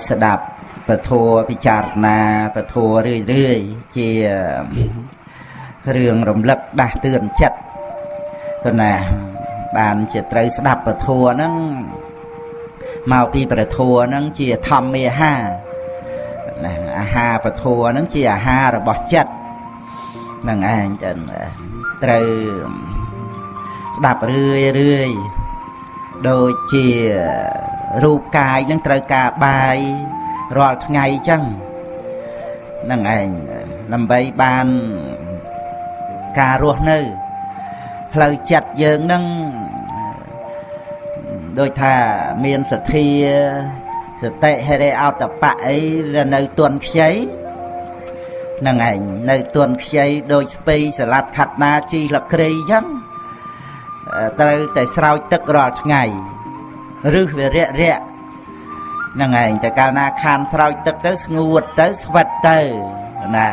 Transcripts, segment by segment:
สดับปะโทพิจารณาปะโทเรื่อยๆជាគ្រឿងរំលឹកដាស់តឿនចិត្តទៅណាបានជាត្រូវស្ដាប់ពធហ្នឹងមកពីព្រះធម៌ហ្នឹងជាធម្មមេហាណាអាហារពធហ្នឹងជាអាហាររបស់ចិត្តហ្នឹងឯងចឹងត្រូវស្ដាប់រឿយដូចជារូបកាយហ្នឹងត្រូវការបាយរាល់ថ្ងៃចឹងហ្នឹងឯងដើម្បីបានការរស់នៅផ្លូវចិត្តយើងហ្នឹងដូចថាមានសទ្ធាសតិហិរិអតបៈអីដែលនៅទន់ខ្ចីហ្នឹងឯងនៅទន់ខ្ចីដូចស្ពៃសឡាត់ខាត់ណាជីលក្រីអញ្ចឹងត្រូវតែស្រោចទឹករាល់ថ្ងៃឬវារាក់ហ្នឹងឯងតែកាលណាខានស្រោចទឹកទៅស្ងួតទៅស្វិតទៅណា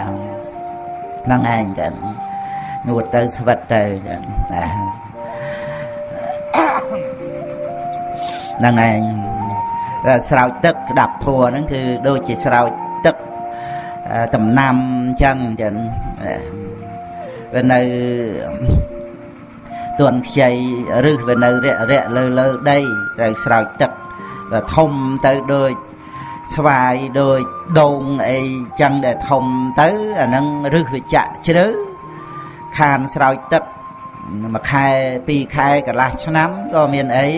ហ្នឹងឯងចឹងងួតទៅស្វិតទៅចឹងណាហ្នឹងឯងស្រោចទឹកស្ដាប់ធัวហ្នឹងគឺដូចជាស្រោចទឹកដំណាំចឹងវានៅទន់ខ្ចីឬវានៅរាក់លើដីត្រូវស្រោចទឹកធំទៅដូចស្វាយដូចដូងអីចឹងដែលធំទៅអាហ្នឹងរឹសវាចាក់ជ្រៅខានស្រោចទឹកមួយខែពីរខែកន្លះឆ្នាំក៏មានអី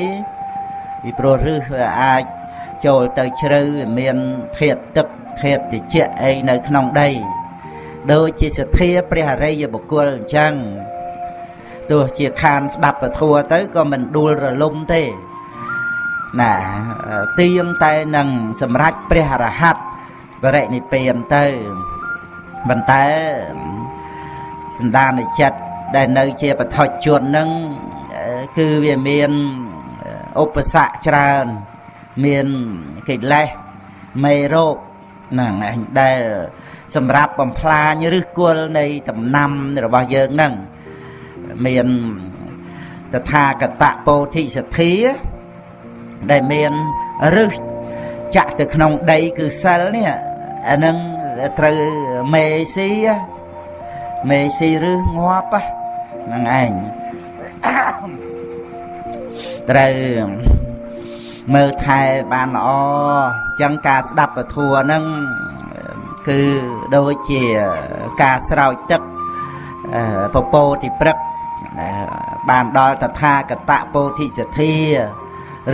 ពីព្រោះរឹសវាអាចចូលទៅជ្រៅមានធាតុទឹកធាតុត្រជាក់អីនៅក្នុងដីដូចជាសទ្ធាព្រះអរិយបុគ្គលអញ្ចឹងទោះជាខានស្ដាប់ពធទៅក៏មិនដួលរលំទេណាទៀងតែនឹងសម្រេចព្រះអរហន្តបរិនិព្វានទៅប៉ុន្តែសន្តានចិត្តដែលនៅជាបឋិជននឹងគឺវាមានឧបសគ្គច្រើនមានកិលេសមេរោគហ្នឹងឯងដែលសម្រាប់បំផ្លាញឫសគល់នៃដំណាំរបស់យើងហ្នឹងមានតថាគតពោធិសទ្ធាដែលមានឫសចាក់ទៅក្នុងដីគឺសិលនេះអានឹងត្រូវមេស៊ីឬងាប់ហ្នឹងឯងត្រូវមើលថែបានល្អអញ្ចឹងការស្ដាប់ពធហ្នឹងគឺដូចជាការស្រោចទឹកពពោធិព្រឹកបានដល់តថាគតពោធិសទ្ធា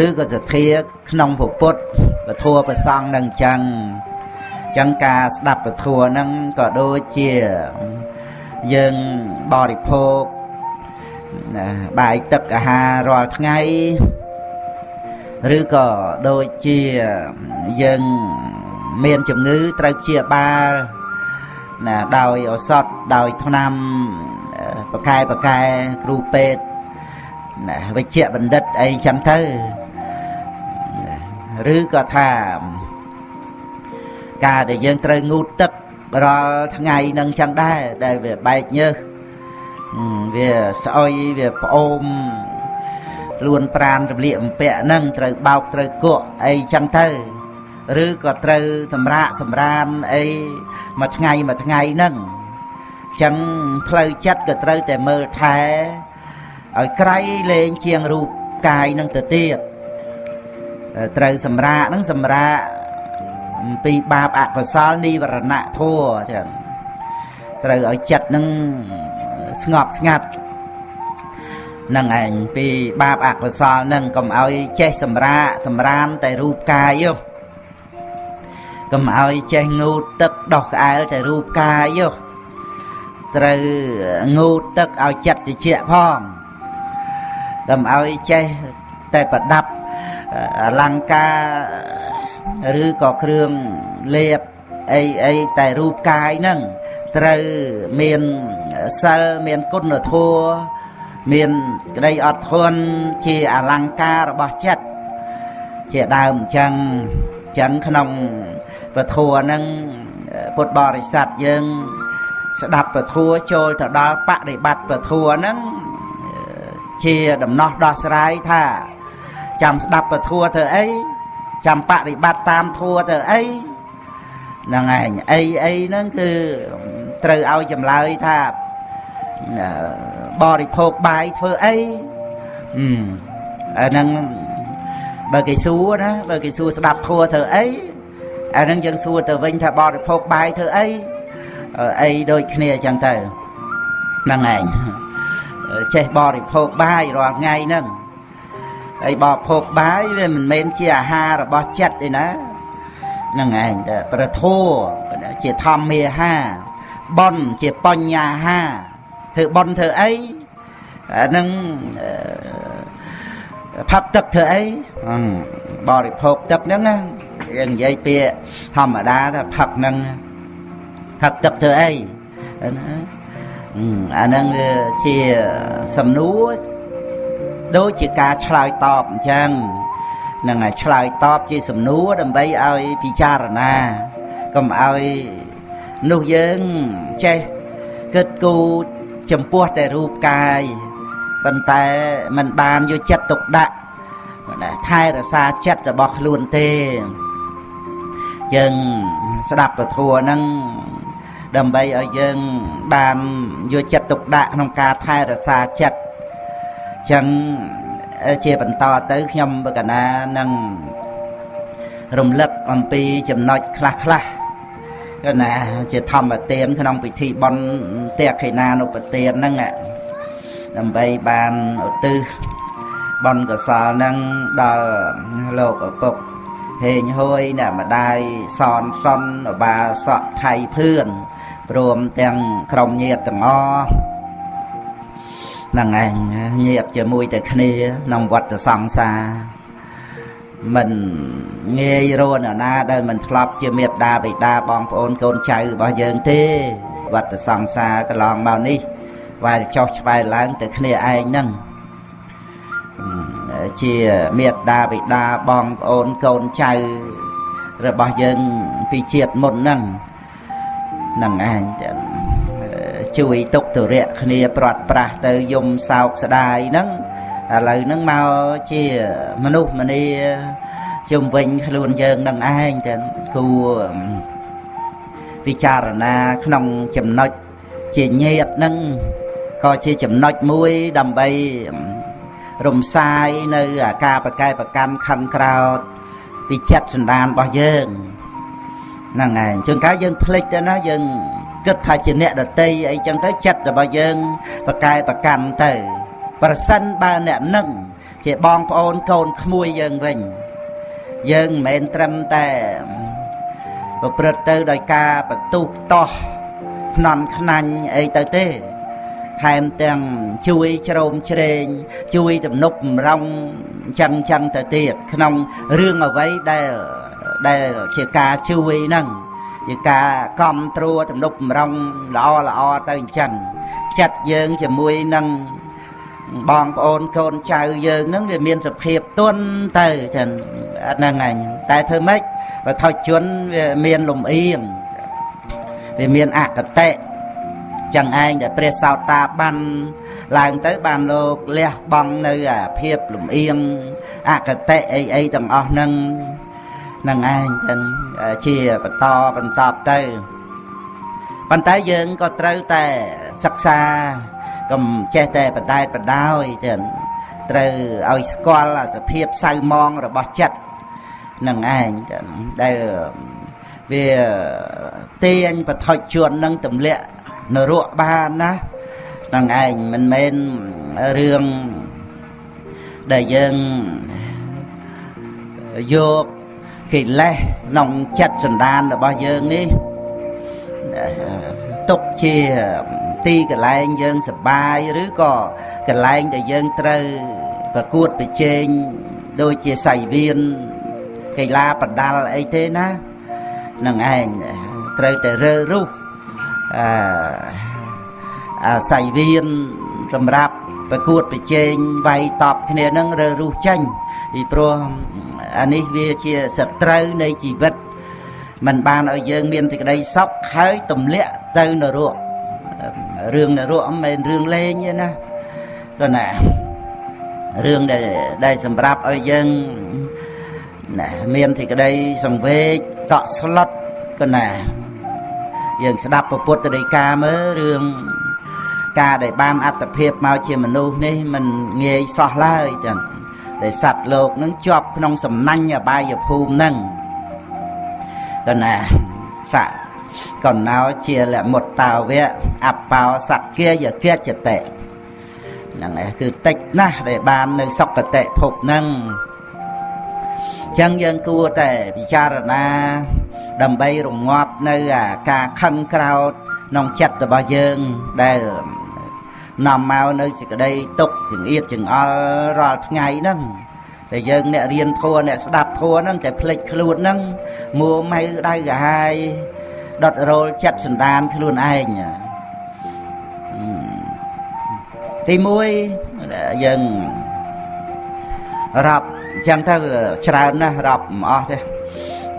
ឬក៏សទ្ធាក្នុងពុទ្ធពធប្រសង់នឹងអញ្ចឹងការស្ដាប់ពធហ្នឹងក៏ដូចជាយើងបរិភោគបាយទឹកអាហាររាល់ថ្ងៃឬក៏ដូចជាយើងមានជំងឺត្រូវព្យាបាលណាដោយឱសថដោយថ្នាំប្រកែគ្រូពេទ្យណាវិជ្ជបណ្ឌិតអីចឹងទៅឬក៏ថាការដែលយើងត្រូវងូតទឹករាល់ថ្ងៃនឹងចឹងដែរដែលវាបែកញើសវាស្អុយវាផ្អូមខ្លួនប្រានរំលាកអំពាក់ហ្នឹងត្រូវបោកត្រូវគក់អីចឹងទៅឬក៏ត្រូវសម្រានអីមួយថ្ងៃហ្នឹងចឹងផ្លូវចិត្តក៏ត្រូវតែមើលថែឲ្យក្រៃលែងជាងរូបកាយនឹងទៅទៀតត្រូវសម្រាកពីបាបអកុសលនិវរណៈធัวចឹងត្រូវឲ្យចិត្តនឹងស្ងប់ស្ងាត់នឹងឯងពីបាបអកុសលនឹងកុំឲ្យចេះសម្រានតែរូបកាយយោកុំឲ្យចេះងូតទឹកដោះក្អែលតែរូបកាយយោត្រូវងូតទឹកឲ្យចិត្តត្រជាក់ផងកុំឲ្យចេះតែប្រដាប់អលង្ការឬក៏គ្រឿងលេបអីតែរូបកាយហ្នឹងត្រូវមានសិលមានគុណធម៌មានក្តីអត់ធន់ជាអលង្ការរបស់ចិត្តជាដើមអញ្ចឹងក្នុងពធហ្នឹងពុទ្ធបរិស័ទយើងស្ដាប់ពធចូលទៅដល់បរិបត្តិពធហ្នឹងជាដំណោះដោះស្រាយថាចាំស្ដាប់ពធធ្វើអី chăm bạ đi bắt tam thua từ ấy năng ảnh ấy nó cứ từ ao chầm lại tha bò đi phột bài thưa ấy năng bởi cái xua đó bởi cái xua đạp thua thưa ấy năng dân xua từ vinh tha bò đi phột bài thưa ấy đôi kia chẳng từ năng ảnh chạy bò đi phột bài rồi ngay nè ấy bò phột bài về mình men chia ha rồi bò chặt đi ná năng ảnh để thua chỉ thầm mì ha bon chỉ pon nhà ha thử bon thử ấy năng pháp tập thử ấy bò đi phột tập nữa nè gần dây pia thầm ở đá là phật năng pháp tập thử ấy năng chỉ sầm núi đôi chỉ cả chài tọp chăng năng là chài tọp chỉ sầm núi đầm bay ao pichar na cầm ao nuôi dân chơi kết cu chấm puaแต่รูปกายប៉ុន្តែมันបានយកចិត្តទុកដាក់ថែរក្សាចិត្តរបស់ខ្លួនទេយើងស្ដាប់ពធហ្នឹងដើម្បីឲ្យយើងបានយកចិត្តទុកដាក់ក្នុងការថែរក្សាចិត្តចឹងជាបន្តទៅខ្ញុំបកណានឹងរំលឹកអំពីចំណុចខ្លះក៏ណាជាធម្មទានក្នុងពិធីបុណ្យតេខេណានុបទានហ្នឹងដើម្បីបានឧទ្ទិសបុណ្យកុសលហ្នឹងដល់លោកឪពុកហេងហួយអ្នកម្ដាយសនសុនបាសកថៃភឿនព្រមទាំងក្រុមញាតិទាំងអស់ហ្នឹងឯងញាតិជាមួយតែគ្នាក្នុងវត្តសង្សារមិនងាយរស់នរណាដែលមិនធ្លាប់ជាមេត្តាបិតាបងប្អូនកូនចៅរបស់យើងទេវត្តសង្សារកន្លងមកនេះវាចោះឆ្វែងឡើងទៅគ្នាឯងហ្នឹងជាមេត្តាបិតាបងប្អូនកូនចៅរបស់យើងពីជាតិមុនហ្នឹងឯងជួយទុកទរៈគ្នាប្រត់ប្រាស់ទៅយំសោកស្ដាយហ្នឹងឥឡូវហ្នឹងមកជាមនុស្សម្នាជុំវិញខ្លួនយើងនឹងឯងតែគួរពិចារណាក្នុងចំណុចជាញាតិហ្នឹងក៏ជាចំណុចមួយដើម្បីរំសាយនៅអាការបកែប្រកម្មខណ្ឌក្រោតពីចិត្តសន្តានរបស់យើងហ្នឹងឯងជួនកាលយើងភ្លេចទៅណាយើងគិតថាជាអ្នកដតីអីចឹងទៅចិត្តរបស់យើងបកែប្រកម្មទៅប្រសិនបើអ្នកនឹងជាបងប្អូនកូនក្មួយយើងវិញយើងមិនមែនត្រឹមតែប្រព្រឹត្តទៅដោយការបន្ទុះតោះភ្នំខ្នាញ់អីទៅទេថែមទាំងជួយជ្រោមជ្រែងជួយទំនុកបំរុងចឹងទៅទៀតក្នុងរឿងអ្វីដែលជាការជួយហ្នឹងជាការគ្រប់គ្រងទំនុកបំរុងល្អទៅអញ្ចឹងចិត្តយើងជាមួយនឹងបងប្អូនកូនចៅយើងហ្នឹងវាមានសភាពទន់ទៅចឹងហ្នឹងឯងតែធ្វើម៉េចបើថោចជន់វាមានលំអៀងវាមានអកតេចឹងឯងដែលព្រះសោតាបានឡើងទៅបានលោកលះបង់នៅអាភាពលំអៀងអកតេអីទាំងអស់ហ្នឹងឯងចឹងជាបន្តទៅប៉ុន្តែយើងក៏ត្រូវតែសិក្សាកុំចេះតែបដែតបដោយទៅត្រូវឲ្យស្គាល់សភាពសៅមងរបស់ចិត្តនឹងឯងដែលវាទាញបថុជននឹងទម្លាក់នរកបានណានឹងឯងមិនមែនរឿងដែលយើងយកកិលេសក្នុងចិត្តសន្តានរបស់យើងនេះទុកជាទីកន្លែងយើងសប្បាយឬក៏កន្លែងដែលយើងត្រូវប្រកួតប្រជែងដូចជាសៃវៀនកីឡាបដាល់អីទេណានឹងឯងត្រូវតែរើរុះសៃវៀនសម្រាប់ប្រកួតប្រជែងវាយតប់គ្នានឹងរើរុះចេញពីព្រោះអានេះវាជាសត្រូវនៃជីវិតมันបានឲ្យយើងមានសេចក្តីសុខហើយទម្លាក់ទៅនរករឿងនរកមិនមែនរឿងលេងទេណាព្រោះណារឿងដែលសម្រាប់ឲ្យយើង nè miền thì cái đây sòng về tọ slot con nè dường sẽ đập vào bột từ đây ca mới rương ca để ban ắt tập hiệp mau chia mình nu nè mình nghe sọ lại chẳng để sạch lột nó chọc nông sầm nanh và bay vào phùm nâng còn nè sạ còn nào chia lại một tàu về áp vào sạch kia giờ kia chật tệ là này cứ tịch na để ban nơi sọc cái tệ phục nâng chân dân cua tệ bị cha rồi na đầm bay rùng ngọt nơi ca khăn cao nông chặt từ bao dương đây nằm mau nơi chỉ cái đây tục chừng yết chừng rồi ngày nâng để dân nè riêng thua nè đạp thua nâng để plek luôn nâng mua may đây cả hai đợt rồi chặt sườn đàn luôn anh thì muối dân rập chẳng thơ tràn nè rập mỏ thế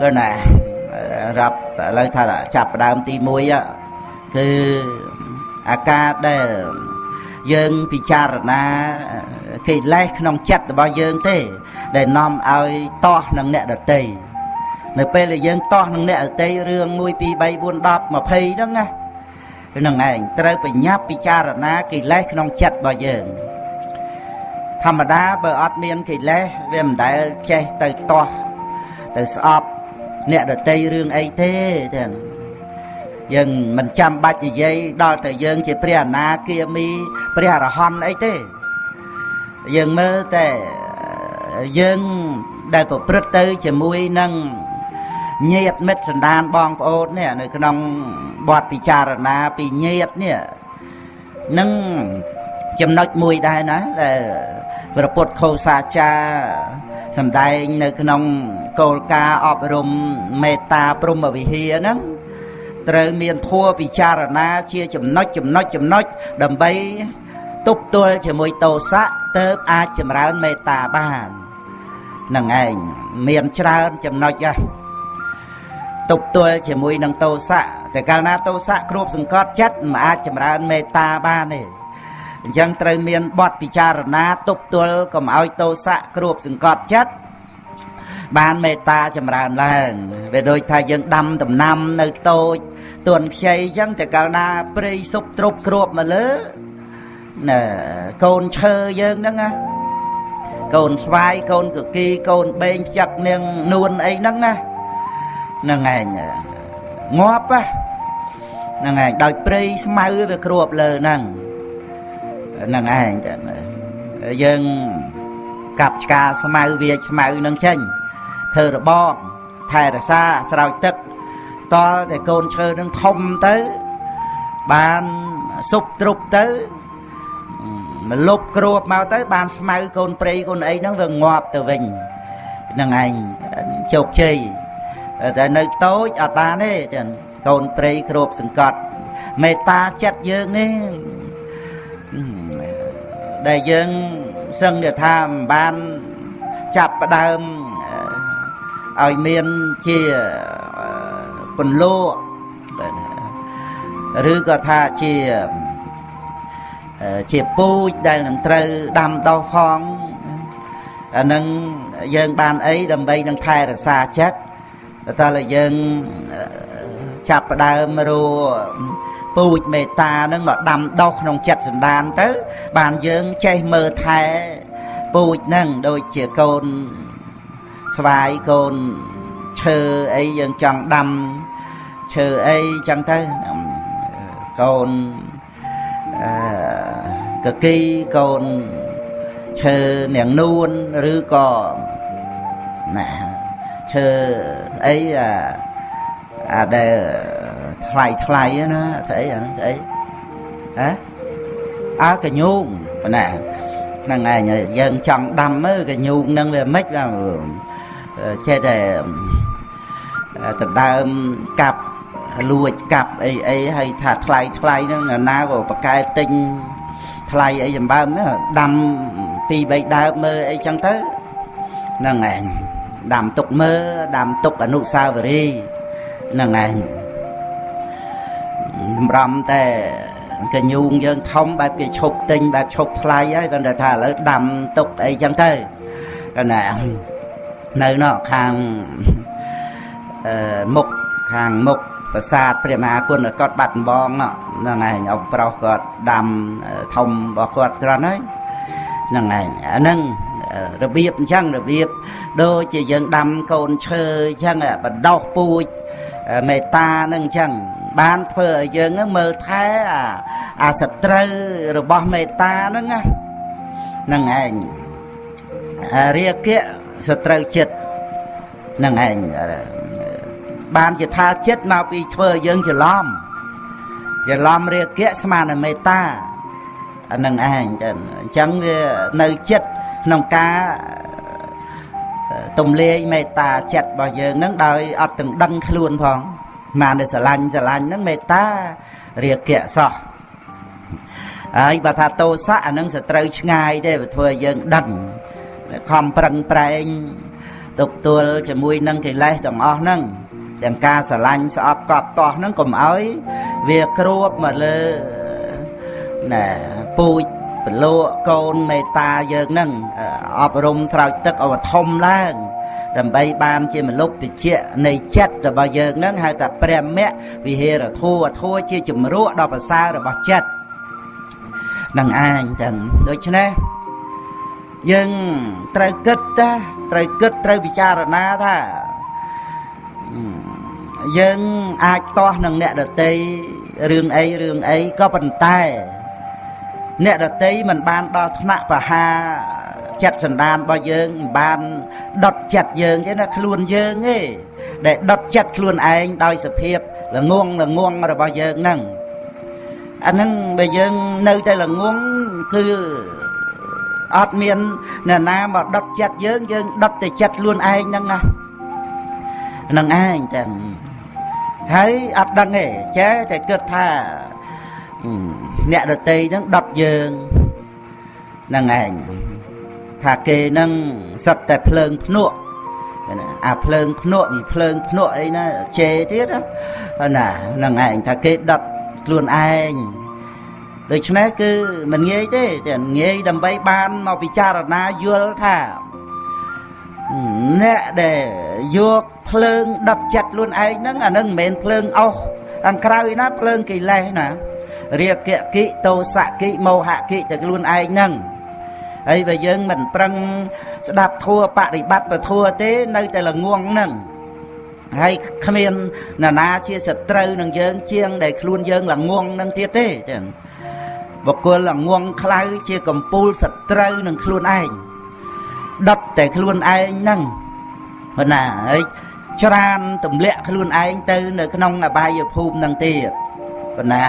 rồi nè rập lời thà là chập đàm thì muối á cứ ca đây dân bị cha rồi na khi lấy nông chặt bao dân thế để nom ai to nâng nẹt đợt tây nơi pe là dân to nâng nẹt ở tây rương nuôi pi bay buôn đạp mà phay đó nghe nâng ảnh tới phải nháp bị cha rồi na khi lấy nông chặt bao dân thầm đá bờ ớt miên khi lấy về mình đã che từ to từ sọp nẹt đợt tây rương ấy thế dân mình chăm ba chỉ dây đo từ dân chỉ pria na kia mi pria là hòn ấy thế dân mơ thế dân đại phật prất tư chỉ mui nâng nhiệt mết sần đan bong phốt nè nơi cái nông bọt bị trà na bị nhiệt nè nâng chấm nói mùi đây nói là vừa bột khâu sa cha sầm đây nơi cái nông câu ca ọp rùm meta prum ở vị hia nâng trời miền thua bị cha na chia chấm nói đầm bay túc tôi chỉ mùi tàu sát tớ ai chấm ra mê tà bàn nằng ảnh miền cha chấm nói ra tục tôi chỉ mùi nằng tàu sátแต่การนาtàu sátครบสังกัดจัดmà ai chấm ra mê tà bàn nàyยังtrời miền bọt bị cha na tục tôi còn ai tàu sátครบสังกัดจัดban mê ta chấm ra lần về đôi thay dân đâm tầm năm nơi tôi tuần khay dânแต่การนาprey sụp trục cướp mà lỡ nè con chơi dân đó nghe con vai con cực kỳ con bên chặt nương nuôn ấy đó nghe nè ngày ngóp á nè ngày đòi prey mau về cướp lờ nè ngày dân cặp ca mau về mau nâng chân thơ là bo thầy là xa sao tức to thì con chơi nâng thông tới ban sụp trục tới mà lúc cướp mau tới ban mau con prey con ấy nó vừa ngọt từ mình nâng anh chụp chi tại nơi tối ở ta đấy con prey cướp sừng cọt mê ta chết dương đấy đại dương sân để tham ban chập đơm ở miền chia phần lô rư có tha chia pu đây là trời đầm đau phong nâng dân ban ấy đầm bay nâng thay là xa chết ta là dân chập đơm rồi pu mê ta nâng mà đầm đau không chết sần đan tới bàn dân chơi mơ thay pu nâng đôi chia con xoay con chờ ấy dân chẳng đầm chờ ấy chẳng thấy con cực kỳ con chờ nẻng nuôn rư cò nè chờ ấy để thay nó thấy ấy hả cái nhung nè năng ngày dân chẳng đầm mới cái nhung nâng về mấy ra che để tập đa cặp lùi cặp ấy hay thà thay nó là na của bậc cai tinh thay ấy dầm ba mới đầm pi bay đa mơ ấy chẳng tới năng ngày đầm tục mơ đầm tục ở nụ sao về đi năng ngày rầm tè cái nhung dân thông bài cái chụp tinh bài chụp thay ấy vấn đề thà là đầm tục ấy chẳng tới cái này nơi nó khang mục khang mục và xaព្រះមហាគុណគាត់បាត់ដំបងហ្នឹងឯងអបប្រុសគាត់ដាំធំរបស់គាត់គ្រាន់ហើយហ្នឹងឯងអាហ្នឹងរបៀបអញ្ចឹងរបៀបដូចជាយើងដាំកូនឈើអញ្ចឹងបណ្ដោះពូជមេត្តាហ្នឹងអញ្ចឹងបានធ្វើឲ្យយើងមើលថែអាសត្រូវរបស់មេត្តាហ្នឹងហ្នឹងឯងរាគៈសត្រូវចិត្តហ្នឹងឯងបានជាថាចិត្តមកពីធ្វើឲ្យយើងច្រឡំរាគៈស្មើនឹងមេត្តាអានឹងឯងអញ្ចឹងវានៅចិត្តក្នុងការទំលាយមេត្តាចិត្តរបស់យើងនឹងដោយអត់ទាំងដឹងខ្លួនផងស្មានតែស្រឡាញ់ហ្នឹងមេត្តារាគៈសោះហើយបើថាទោសៈអានឹងសត្រូវឆ្ងាយទេវាធ្វើឲ្យយើងដឹងខំប្រឹងប្រែងទប់ទល់ជាមួយនឹងកិលេសទាំងអស់ហ្នឹងទាំងការស្រឡាញ់ស្អប់កប់តោះហ្នឹងកុំឲ្យវាគ្របមកលើពូជពលៈកូនមេត្តាយើងហ្នឹងអប់រំស្រោចទឹកឲ្យធំឡើងដើម្បីបានជាមលុបតិចនៃចិត្តរបស់យើងហ្នឹងហៅថាព្រះមគ្គវិហេរធัวជាជំរក់ដ៏ប្រសើររបស់ចិត្តនឹងឯងចឹងដូច្នេះយើងត្រូវគិតត្រូវពិចារណាថាយើងអាចតោះនឹងអ្នកដតីរឿងអីក៏ប៉ុន្តែអ្នកដតីមិនបានដល់ថ្នាក់បហាចិត្តសន្តានរបស់យើងមិនបានដុតចិត្តយើងទេណាខ្លួនយើងទេដែលដុតចិត្តខ្លួនឯងដោយសភាពល្ងងរបស់យើងហ្នឹងអាហ្នឹងបើយើងនៅតែល្ងងគឺអត់មានអ្នកណាមកដុតចិត្តយើងដុតតែចិត្តខ្លួនឯងហ្នឹងណាហ្នឹងឯងចឹងហើយអត់ដឹងទេចេះតែគិតថាអ្នកដតីហ្នឹងដុតយើងហ្នឹងឯងថាគេហ្នឹងសិតតែភ្លើងភ្នក់អាភ្លើងភ្នក់នេះភ្លើងភ្នក់អីណាជេទៀតណាហ្នឹងឯងថាគេដុតខ្លួនឯងដូច្នេះគឺមិនងាយទេតែងាយដើម្បីបានមកពិចារណាយល់ថាអ្នកដែលយកភ្លើងដុតចិត្តខ្លួនឯងហ្នឹងអានឹងមិនមែនភ្លើងអុសខាងក្រៅណាភ្លើងកិលេសណារាគៈគិទោសៈគិមោហៈគិតែខ្លួនឯងហ្នឹងហើយបើយើងមិនប្រឹងស្ដាប់ធัวបរិបត្តិពធัวទេនៅតែល្ងងហ្នឹងហើយគ្មានណានាជាសត្រូវនឹងយើងជាងដែលខ្លួនយើងល្ងងហ្នឹងទៀតទេចឹងបុគ្គលល្ងងខ្លៅជាកំពូលសត្រូវនឹងខ្លួនឯងដុតតែខ្លួនឯងហ្នឹងប៉ុណ្ណាហើយច្រើនទម្លាក់ខ្លួនឯងទៅនៅក្នុងអបាយភូមិហ្នឹងទៀតប៉ុណ្ណា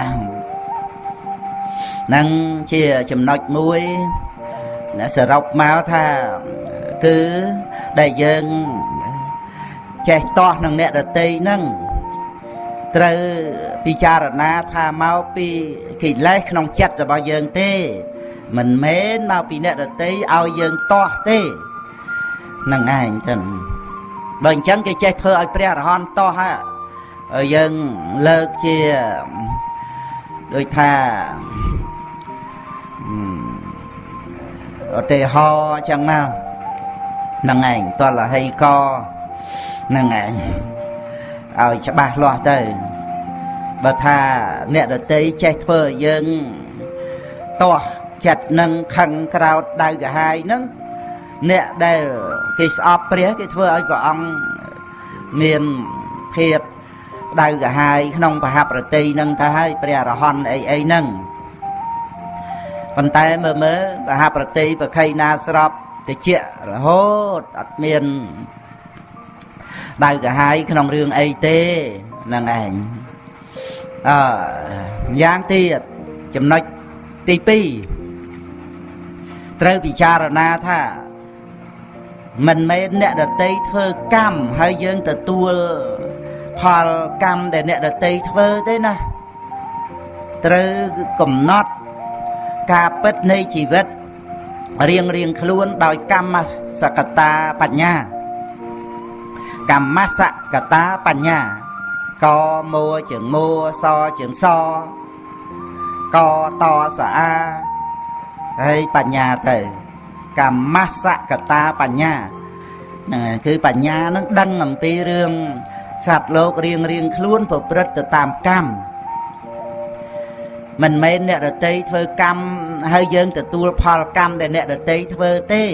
ហ្នឹងជាចំណុចមួយសរុបមកថាគឺដែលយើងចេះតោះនឹងអ្នកដតីហ្នឹងត្រូវពិចារណាថាមកពីកិលេសក្នុងចិត្តរបស់យើងទេមិនមែនមកពីអ្នកដតីឲ្យយើងតោះទេហ្នឹងឯងចឹងបើអញ្ចឹងគេចេះធ្វើឲ្យព្រះអរហន្តតោះហើយយើងលើកជាដូចថាឧទាហរណ៍អញ្ចឹងមកហ្នឹងឯងតលហីកហ្នឹងឯងឲ្យច្បាស់លាស់ទៅបើថាអ្នកដតីចេះធ្វើឲ្យយើងតោះចិត្តនឹងខឹងក្រោតដៅកាហាយហ្នឹងអ្នកដែលគេស្អប់ព្រះគេធ្វើឲ្យព្រះអង្គមានភាពដៅកាហាយក្នុងបហប្រតិហ្នឹងទៅហើយព្រះអរហន្តអីហ្នឹងប៉ុន្តែមើលបហប្រតិប្រខៃណាស្របតិចរហូតអត់មានដៅកាហាយក្នុងរឿងអីទេហ្នឹងឯងយ៉ាងទៀតចំណុចទី2ត្រូវពិចារណាថាមិនមែនអ្នកដតីធ្វើកម្មហើយយើងទទួលផលកម្មដែលអ្នកដតីធ្វើទេណាត្រូវកំណត់ការពិតនៃជីវិតរៀងខ្លួនដោយកម្មសកតាបញ្ញាកម្មសកតាបញ្ញាកមួជាងមួសជាងសកតសអាហើយបញ្ញាទៅកម្មសកតាបញ្ញា គឺបញ្ញានឹងដឹងអំពីរឿងសត្វលោករៀងខ្លួនប្រព្រឹត្តទៅតាមកម្មមិនមែនអ្នកដតីធ្វើកម្មហើយយើងទទួលផលកម្មដែលអ្នកដតីធ្វើទេ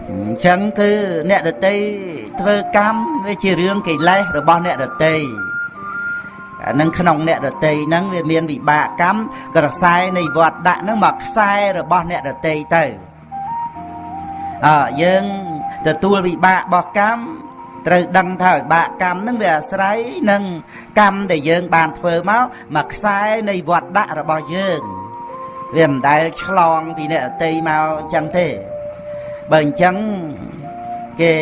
អញ្ចឹងគឺអ្នកដតីធ្វើកម្មវាជារឿងកិលេសរបស់អ្នកដតីអានឹងក្នុងអ្នកដតីហ្នឹងវាមានវិបាកកម្មក្រសែនៃវត្តដាក់ហ្នឹងមកខ្សែរបស់អ្នកដតីទៅយើងទទួលវិបាករបស់កម្មត្រូវដឹងថាវិបាកកម្មហ្នឹងវាអាស្រ័យនឹងកម្មដែលយើងបានធ្វើមកខ្សែនៃវត្តដាក់របស់យើងវាមិនដែលឆ្លងពីអ្នកដតីមកអញ្ចឹងទេបើអញ្ចឹងគេ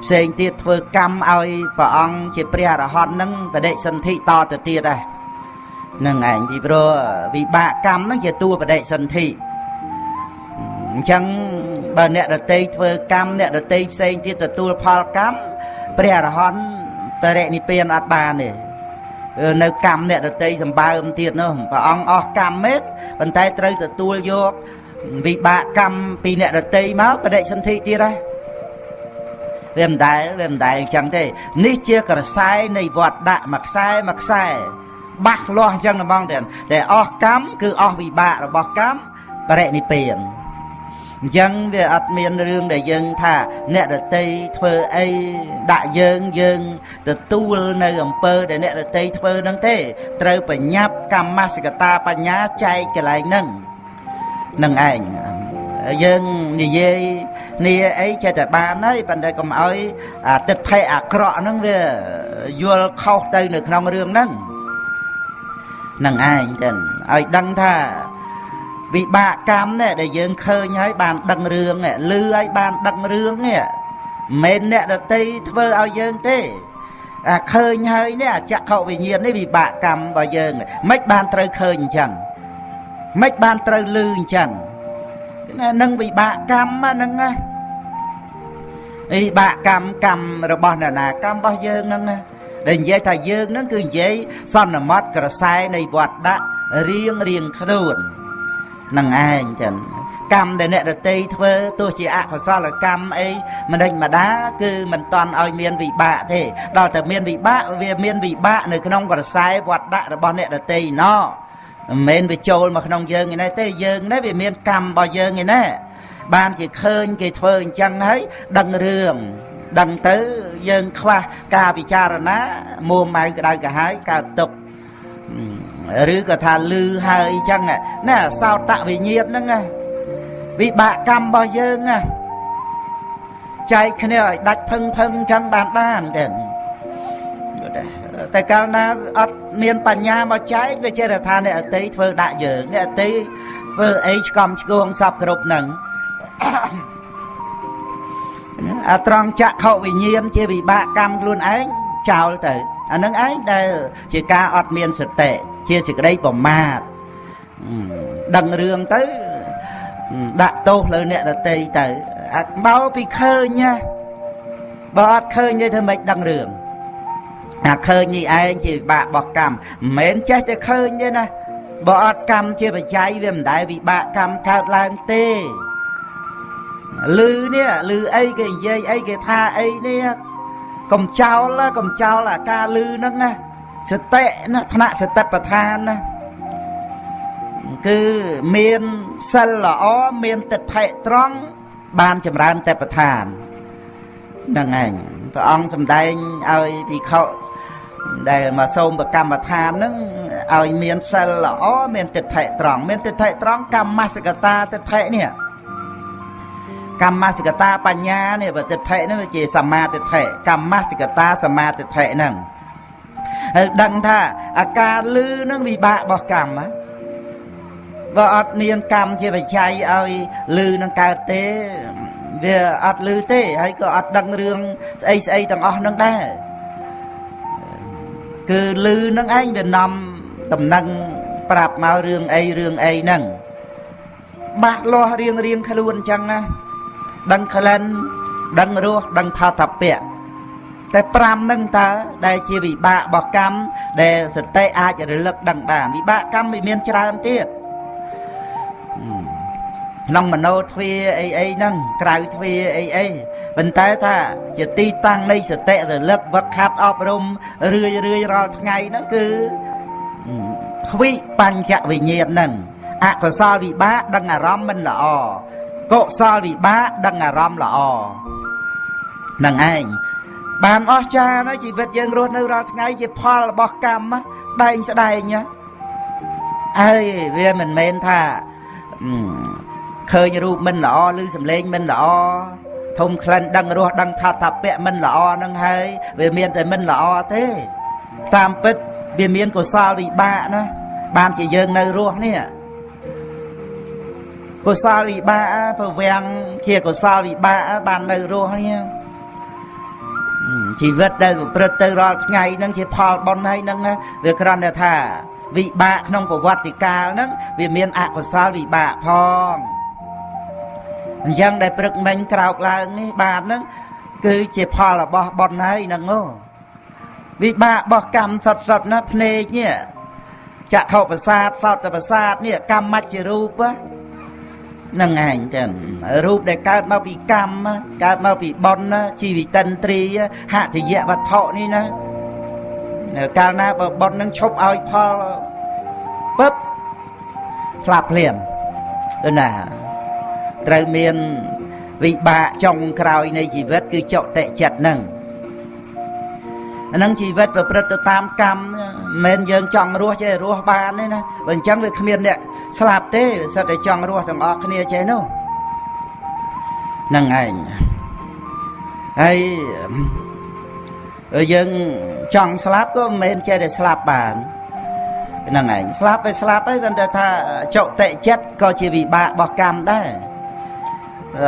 ផ្សេងទៀតធ្វើកម្មឲ្យព្រះអង្គជាព្រះអរហន្តហ្នឹងបដិសន្ធិតទៅទៀតដែរនឹងឯងពីព្រោះវិបាកកម្មហ្នឹងជាតួបដិសន្ធិអញ្ចឹងបើអ្នកដតីធ្វើកម្មអ្នកដតីផ្សេងទៀតទទួលផលកម្មព្រះអរហន្តបរិនិព្វានអត់បានទេនៅកម្មអ្នកដតីសម្បើមទៀតនោះព្រះអង្គអស់កម្មមែនប៉ុន្តែត្រូវទទួលយកវិបាកកម្មពីអ្នកដតីមកបដិសន្ធិទៀតដែរវាមិនដែលអញ្ចឹងទេនេះជាក្រសែនៃវត្តដាក់មួយខ្សែបាស់លាស់អញ្ចឹងហ្មងតែអស់កម្មគឺអស់វិបាករបស់កម្មបរិនិព្វានអញ្ចឹងវាអត់មានរឿងដែលយើងថាអ្នកដតីធ្វើអីដាក់យើងទទួលនៅអំពើដែលអ្នកដតីធ្វើហ្នឹងទេត្រូវបញ្ញាប់កម្មសកតាបញ្ញាចែកកន្លែងហ្នឹងឯងយើងនិយាយនេះអីចេះតែបានហើយប៉ុន្តែកុំឲ្យទិដ្ឋិអាក្រក់ហ្នឹងវាយល់ខុសទៅនៅក្នុងរឿងហ្នឹងឯងចឹងឲ្យដឹងថាវិបាកកម្មនេះដែលយើងឃើញហើយបានដឹងរឿងឮហើយបានដឹងរឿងនេះមិនអ្នកដតីធ្វើឲ្យយើងទេឃើញហើយនេះចក្ខុវិញ្ញាណនេះវិបាកកម្មរបស់យើងមិនបានត្រូវឃើញអញ្ចឹងមិនបានត្រូវឮអញ្ចឹងនឹងវិបាកកម្មហ្នឹងណាវិបាកកម្មរបស់អ្នកណាកម្មរបស់យើងហ្នឹងណាដែលនិយាយថាយើងហ្នឹងគឺនិយាយសន្មតក្រសែនៃវត្តដាក់រៀងខ្លួននឹងឯងចឹងកម្មដែលអ្នកដតីធ្វើទោះជាអកុសលកម្មអីមិនដេញម្ដាគឺមិនតន់ឲ្យមានវិបាកទេដល់តែមានវិបាកវាមានវិបាកនៅក្នុងក្រសែវត្តដាក់របស់អ្នកដតីណោះមិនមែនវាចូលមកក្នុងយើងឯនេះទេយើងនេះវាមានកម្មរបស់យើងឯនេះបានជាឃើញគេធ្វើអញ្ចឹងហើយដឹងរឿងដឹងទៅយើងខ្វះការពិចារណាមួម៉ៅក្តៅក្រហាយកើតទុក្ខឬក៏ថាលឺហើយអញ្ចឹងណាសោតវិញ្ញាណហ្នឹងវិបាកកម្មរបស់យើងចែកគ្នាឲ្យដាច់ភឹងអញ្ចឹងបានទេតែកាលណាអត់មានបញ្ញាមកចែកវាចេះតែថាអ្នកអតីធ្វើដាក់យើងអ្នកអតីធ្វើអីឆ្កំឆ្គងសពគ្រប់ហ្នឹងអាត្រង់ចក្ខុវិញ្ញាណជាវិបាកកម្មខ្លួនឯងចោលទៅអានឹងឯងដែលជាការអត់មានសតិជាសេចក្តីប្រមាទដឹងរឿងទៅដាក់ទោសលើអ្នកដតីទៅបើពីឃើញណាបើអត់ឃើញទេធ្វើម៉េចដឹងរឿងឃើញនេះឯងជាវិបាករបស់កម្មមិនមែនចេះតែឃើញទេណាបើអត់កម្មជាបច្ច័យវាមិនដែលវិបាកកម្មកើតឡើងទេឮនេះឮអីគេនិយាយអីគេថាអីនេះកុំចោលអាការឮហ្នឹងណាសតិណាថ្នាក់សតិប្បដ្ឋានណាគឺមានសិលល្អមានទិដ្ឋិត្រង់បានចម្រើនទេពដ្ឋានហ្នឹងឯងព្រះអង្គសម្ដែងឲ្យភិក្ខុដែលមកសូមប្រកម្មដ្ឋានហ្នឹងឲ្យមានសិលល្អមានទិដ្ឋិត្រង់កម្មសកតាទិដ្ឋិនេះកម្មសកតាបញ្ញានេះបើទិដ្ឋិហ្នឹងវាជាសមាទិដ្ឋិកម្មសកតាសមាទិដ្ឋិហ្នឹងហើយដឹងថាអាការលឺហ្នឹងវិបាករបស់កម្មបើអត់នាងកម្មជាបច្ច័យឲ្យលឺនឹងកើតទេវាអត់លឺទេហើយក៏អត់ដឹងរឿងស្អីទាំងអស់ហ្នឹងដែរគឺលឺនឹងឯងវានាំតំណែងប្រាប់មករឿងអីហ្នឹងបាក់លាស់រៀងខ្លួនអញ្ចឹងណាដឹងក្លិនដឹងរសដឹងថតពៈតែ5ហ្នឹងតើដែលជាវិបាករបស់កម្មដែលសតិអាចរលឹកដឹងបានវិបាកកម្មវាមានច្រើនទៀត ក្នុងមโนទ្វាអីហ្នឹងក្រៅទ្វាអីប៉ុន្តែថាជាទីតាំងនៃសតិរលឹកវឹកហាត់អប់រំរឿយរាល់ថ្ងៃហ្នឹងគឺទ្វិបញ្ចវិញ្ញាណហ្នឹងអកុសលវិបាកដឹងអារម្មណ៍មិនល្អកុសលវិបាកដឹងអារម្មណ៍ល្អហ្នឹងឯងបានអស្ចារ្យណាស់ជីវិតយើងរស់នៅរាល់ថ្ងៃជាផលរបស់កម្មស្ដែងហើយវាមិនមែនថាឃើញរូបមិនល្អឬសម្លេងមិនល្អធំក្លិនដឹងរសដឹងថាតពៈមិនល្អហ្នឹងហើយវាមានតែមិនល្អទេតាមពិតវាមានកុសលវិបាកណាបានជាយើងនៅរស់នេះកុសលវិបាកប្រវាំងជាកុសលវិបាកបាននៅរស់នេះជីវិតដែលប្រព្រឹត្តទៅរាល់ថ្ងៃហ្នឹងជាផលបុណ្យហើយហ្នឹងវាគ្រាន់តែថាវិបាកក្នុងប្រវត្តិកាលហ្នឹងវាមានអកុសលវិបាកផងអញ្ចឹងដែលព្រឹកមិញក្រោកឡើងនេះបាទហ្នឹងគឺជាផលរបស់បុណ្យហើយហ្នឹងវិបាករបស់កម្មសុទ្ធណាភ្នែកនេះចក្ខុប្រសាទសោតប្រសាទនេះកម្មមជ្ឈរូបហ្នឹងឯងចឹងរូបដែលកើតមកពីកម្មកើតមកពីបុណ្យជីវិតិន្ទ្រីហត្ថយវត្ថុនេះណាកាលណាបើបុណ្យនឹងឈប់ឲ្យផលពឹបផ្លាប់ភ្លាមទៅណាត្រូវមានវិបាកចុងក្រោយនៃជីវិតគឺចុតិចិត្តហ្នឹងអាហ្នឹងជីវិតប្រព្រឹត្តទៅតាមកម្មមិនមែនយើងចង់រស់ចេះរស់បានទេណាបើអញ្ចឹងវាគ្មានអ្នកស្លាប់ទេសិតតែចង់រស់ទាំងអស់គ្នាចេះនោះហ្នឹងឯងហើយយើងចង់ស្លាប់ក៏មិនមែនចេះតែស្លាប់បានហ្នឹងឯងស្លាប់ហើយប៉ុន្តែថាចុតិចិត្តក៏ជាវិបាករបស់កម្មដែរ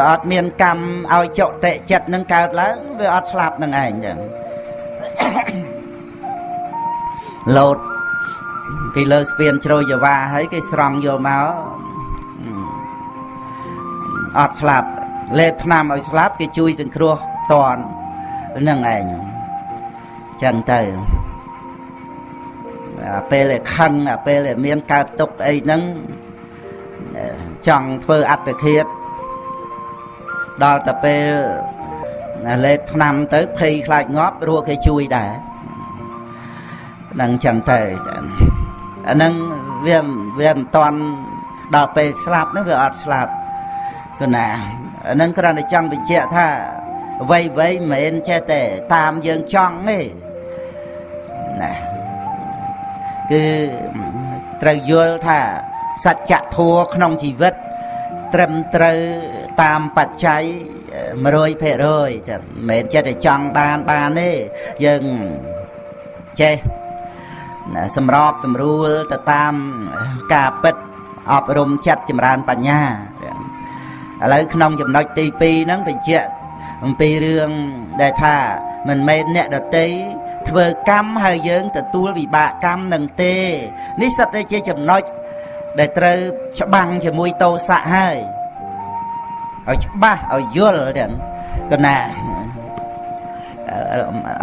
អត់មានកម្មឲ្យចុតិចិត្តនឹងកើតឡើងវាអត់ស្លាប់នឹងឯងចឹងលោតពីលើស្ពានជ្រោយយ៉ាវ៉ាហើយគេស្រង់យកមកអត់ស្លាប់លេបថ្នាំឲ្យស្លាប់គេជួយសង្គ្រោះតនហ្នឹងឯងចឹងទៅពេលដែលខឹងពេលដែលមានកើតទុក្ខអីហ្នឹងចង់ធ្វើអត្តឃាតដល់តែពេលលេបថ្នាំទៅភ័យខ្លាចងាប់រស់គេជួយដែរហ្នឹងចឹងទៅអាហ្នឹងវាមិនតាន់ដល់ពេលស្លាប់ហ្នឹងវាអត់ស្លាប់គណាអាហ្នឹងគ្រាន់តែចង់បញ្ជាក់ថាអ្វីមិនមែនចេះតែតាមយើងចង់ទេណាគឺត្រូវយល់ថាសច្ចធម៌ក្នុងជីវិតត្រឹមត្រូវតាមបច្ច័យ 100% ចឹងមិនមែនចេះតែចង់បានទេយើងចេះសម្របសម្រួលទៅតាមការពិតអប់រំចិត្តចម្រើនបញ្ញាឥឡូវក្នុងចំណុចទី2ហ្នឹងបញ្ជាក់អំពីរឿងដែលថាមិនមែនអ្នកដតីធ្វើកម្មហើយយើងទទួលវិបាកកម្មនឹងទេនេះសិតតែជាចំណុចដែលត្រូវច្បាំងជាមួយតោសៈហើយឲ្យច្បាស់ឲ្យយល់ទាំងកណា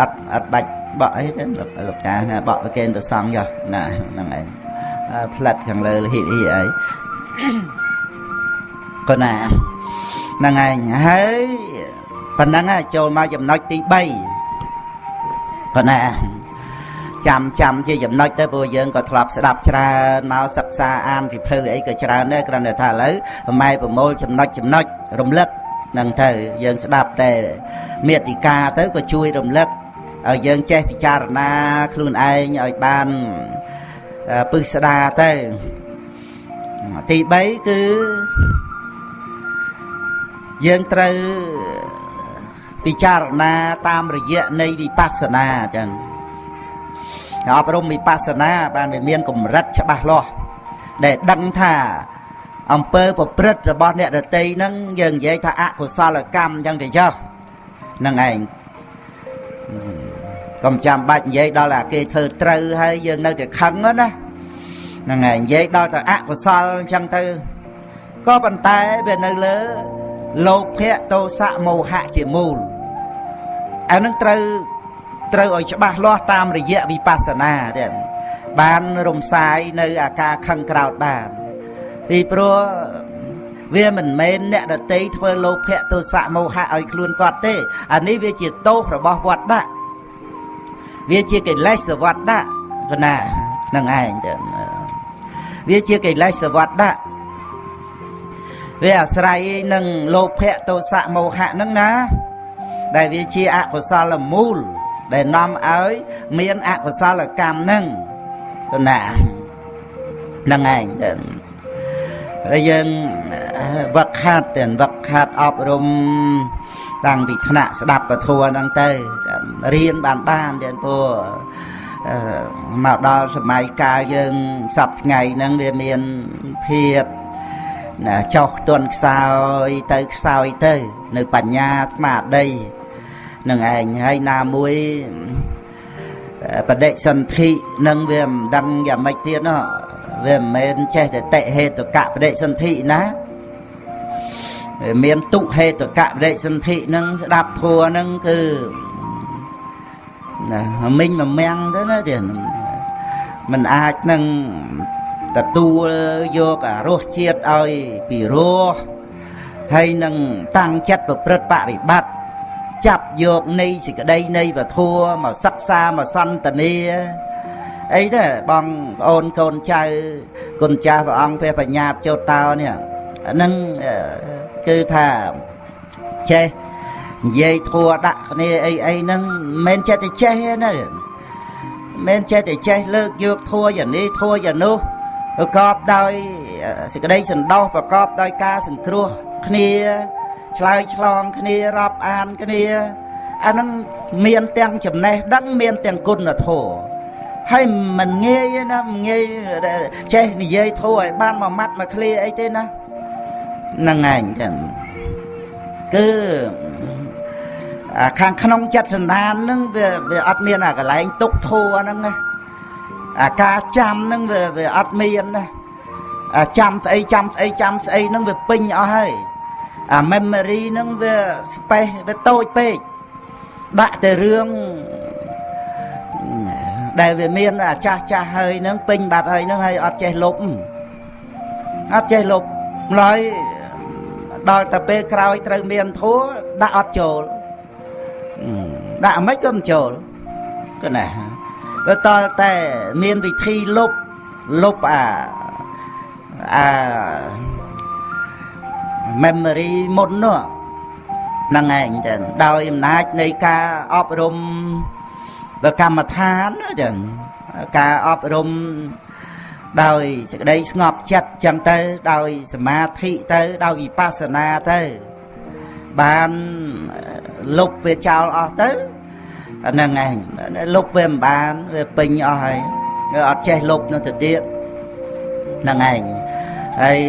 អត់បាច់បក់អីទេលោកតាណាបក់ប្រកេនប្រសងយោណាហ្នឹងឯងផ្លិតខាងលើហៀអីកណាហ្នឹងឯងហើយប៉ុណ្ណឹងចូលមកចំណុចទី3កណាចាំជាចំណុចទៅព្រោះយើងក៏ធ្លាប់ស្ដាប់ច្រើនមកសិក្សាអានពិភពអីក៏ច្រើនដែរគ្រាន់តែថាឥឡូវម៉ែប្រមូលចំណុចរំលឹកហ្នឹងទៅយើងស្ដាប់តែមេតិកាទៅក៏ជួយរំលឹកឲ្យយើងចេះពិចារណាខ្លួនឯងឲ្យបានពឹសស្ដារទៅទី3គឺយើងត្រូវពិចារណាតាមរយៈនៃវិបស្សនាអញ្ចឹងអប់រំវិបស្សនាបានវាមានកម្រិតច្បាស់លាស់ដែលដឹងថាអំពើប្រព្រឹត្តរបស់អ្នកដតីហ្នឹងយើងនិយាយថាអកុសលកម្មអញ្ចឹងទៅចុះហ្នឹងឯងកុំចាំបាច់និយាយដល់អាគេធ្វើត្រូវហើយយើងនៅតែខឹងណាហ្នឹងឯងនិយាយដល់តែអកុសលអញ្ចឹងទៅក៏ប៉ុន្តែវានៅលើលោភៈទោសៈមោហៈជាមូលអានឹងត្រូវឲ្យច្បាស់លាស់តាមរយៈវិបស្សនាទៀតបានរំសាយនៅអាការខឹងក្រោធបានពីព្រោះ វាមិនមែនអ្នកដតីធ្វើលោភៈទោសៈមោហៈឲ្យខ្លួនគាត់ទេអានេះវាជាទោសរបស់វត្តដាក់វាជាកិលេសវត្តដាក់គណានឹងឯងចឹងវាជាកិលេសវត្តដាក់វាអាស្រ័យនឹងលោភៈទោសៈមោហៈហ្នឹងណាដែលវាជាអកុសលមូលដែលនាំឲ្យមានអកុសលកម្មហ្នឹងគណានឹងឯងចឹងហើយយើងវឹកហាត់អប់រំតាំងពីថ្នាក់ស្ដាប់ពធហ្នឹងទៅរៀនបានចឹងព្រោះមកដល់សម័យកាលយើងសពថ្ងៃហ្នឹងវាមានភាពចុះទន់ខ្សោយទៅនៅបញ្ញាស្មារតីនឹងឯងហើយណាមួយបដិសន្ធិនឹងវាមិនដឹងយ៉ាងម៉េចទៀតណោះវាមិនមែនចេះតែតិហេតុកៈបដិសន្ធិណាវាមានទុហេតុកៈបដិសន្ធិនឹងស្ដាប់ធัวនឹងគឺមិញមួយមាំងទៅណាទៀតมันអាចនឹងទទួលយករសជាតិឲ្យពីរសហើយនឹងតាំងចិត្តប្រព្រឹត្តបរិបត្តិចាប់យកនៃសេចក្តីនៃវធัวមកសិក្សាមកសន្ទនាអីដែរបងប្អូនកូនចៅគុណចាស់ព្រះអង្គព្រះបញ្ញាបចោតោនេះហ្នឹងគឺថាចេះនិយាយធัวដាក់គ្នាអីហ្នឹងមិនមែនចេះតែចេះទេណាមិនមែនចេះតែចេះលើកយកធัวយ៉ាងនេះធัวយ៉ាងនោះប្រកបដោយសេចក្តីសន្តោសប្រកបដោយការសង្គ្រោះគ្នាឆ្លើយឆ្លងគ្នារាប់អានគ្នាអាហ្នឹងមានទាំងចំណេះដឹងមានទាំងគុណធម៌ហើយមិនងាយណាមិនងាយចេះនិយាយធម៌ឲ្យបានមួយម៉ាត់មួយឃ្លាអីទេណាហ្នឹងឯងចឹងគឺខាងក្នុងចិត្តសន្តានហ្នឹងវាអត់មានអាកន្លែងទុកធម៌ហ្នឹងណាអាការចាំហ្នឹងវាអត់មានណាចាំស្អីហ្នឹងវាពេញអស់ហើយអា memory ហ្នឹងវា space វាតូចពេកដាក់តែរឿងដែលវាមានអាចាស់ហើយហ្នឹងពេញបាត់ហើយហ្នឹងហើយអត់ចេះលុបម្ល៉េះដល់តែពេលក្រោយត្រូវមានធัวដាក់អត់ចូលដាក់មិនក៏មិនចូលគឺណាទៅតតែមានវិធីលុបអា memory មុននោះហ្នឹងឯងចឹងដោយអំណាចនៃការអប់រំកម្មដ្ឋានចឹងការអប់រំដោយសេចក្តីស្ងប់ចិត្តចឹងទៅដោយសមាធិទៅដោយវិបស្សនាទៅបានលុបវាចោលអស់ទៅហ្នឹងឯងលុបវាមិនបានវាពេញអស់ហើយវាអត់ចេះលុបនោះទៅទៀតហ្នឹងឯងហើយ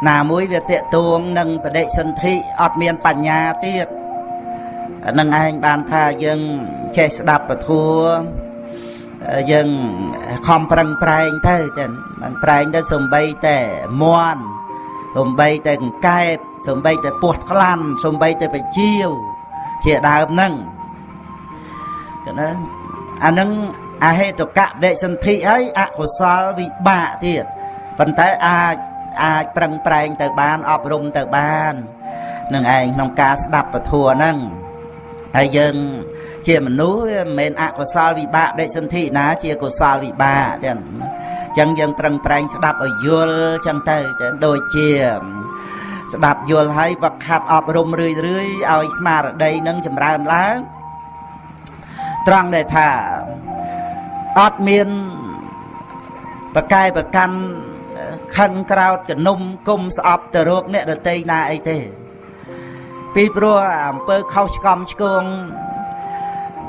ណាមួយវាតាកទួងនឹងបដិសន្ធិអត់មានបញ្ញាទៀតហ្នឹងឯងបានថាយើងចេះស្ដាប់ពធយើងខំប្រឹងប្រែងទៅចឹងប្រែងទៅសំបីតែមន់សំបីតែកង្កែបសំបីតែពោះក្លាន់សំបីតែបជាវជាដើមហ្នឹងគឺណាអាហ្នឹងអហេតុកៈបដិសន្ធិហើយអកុសលវិបាកទៀតប៉ុន្តែអាចប្រឹងប្រែងទៅបានអប់រំទៅបាននឹងឯងក្នុងការស្ដាប់ពធហ្នឹងហើយយើងជាមនុស្សមិនមែនអកុសលវិបាកបដិសន្ធិណាជាកុសលវិបាកចឹងអញ្ចឹងយើងប្រឹងប្រែងស្ដាប់ឲ្យយល់ចឹងទៅដូចជាស្ដាប់យល់ហើយវឹកហាត់អប់រំរឿយឲ្យស្មារតីនឹងចម្រើនឡើងត្រង់ដែលថាអត់មានប្រកែប្រកាន់ខឹងក្រោតកនុំគុំស្អប់ទៅរកអ្នកដតីណាអីទេពីព្រោះអំពើខុសឆ្គំឆ្គង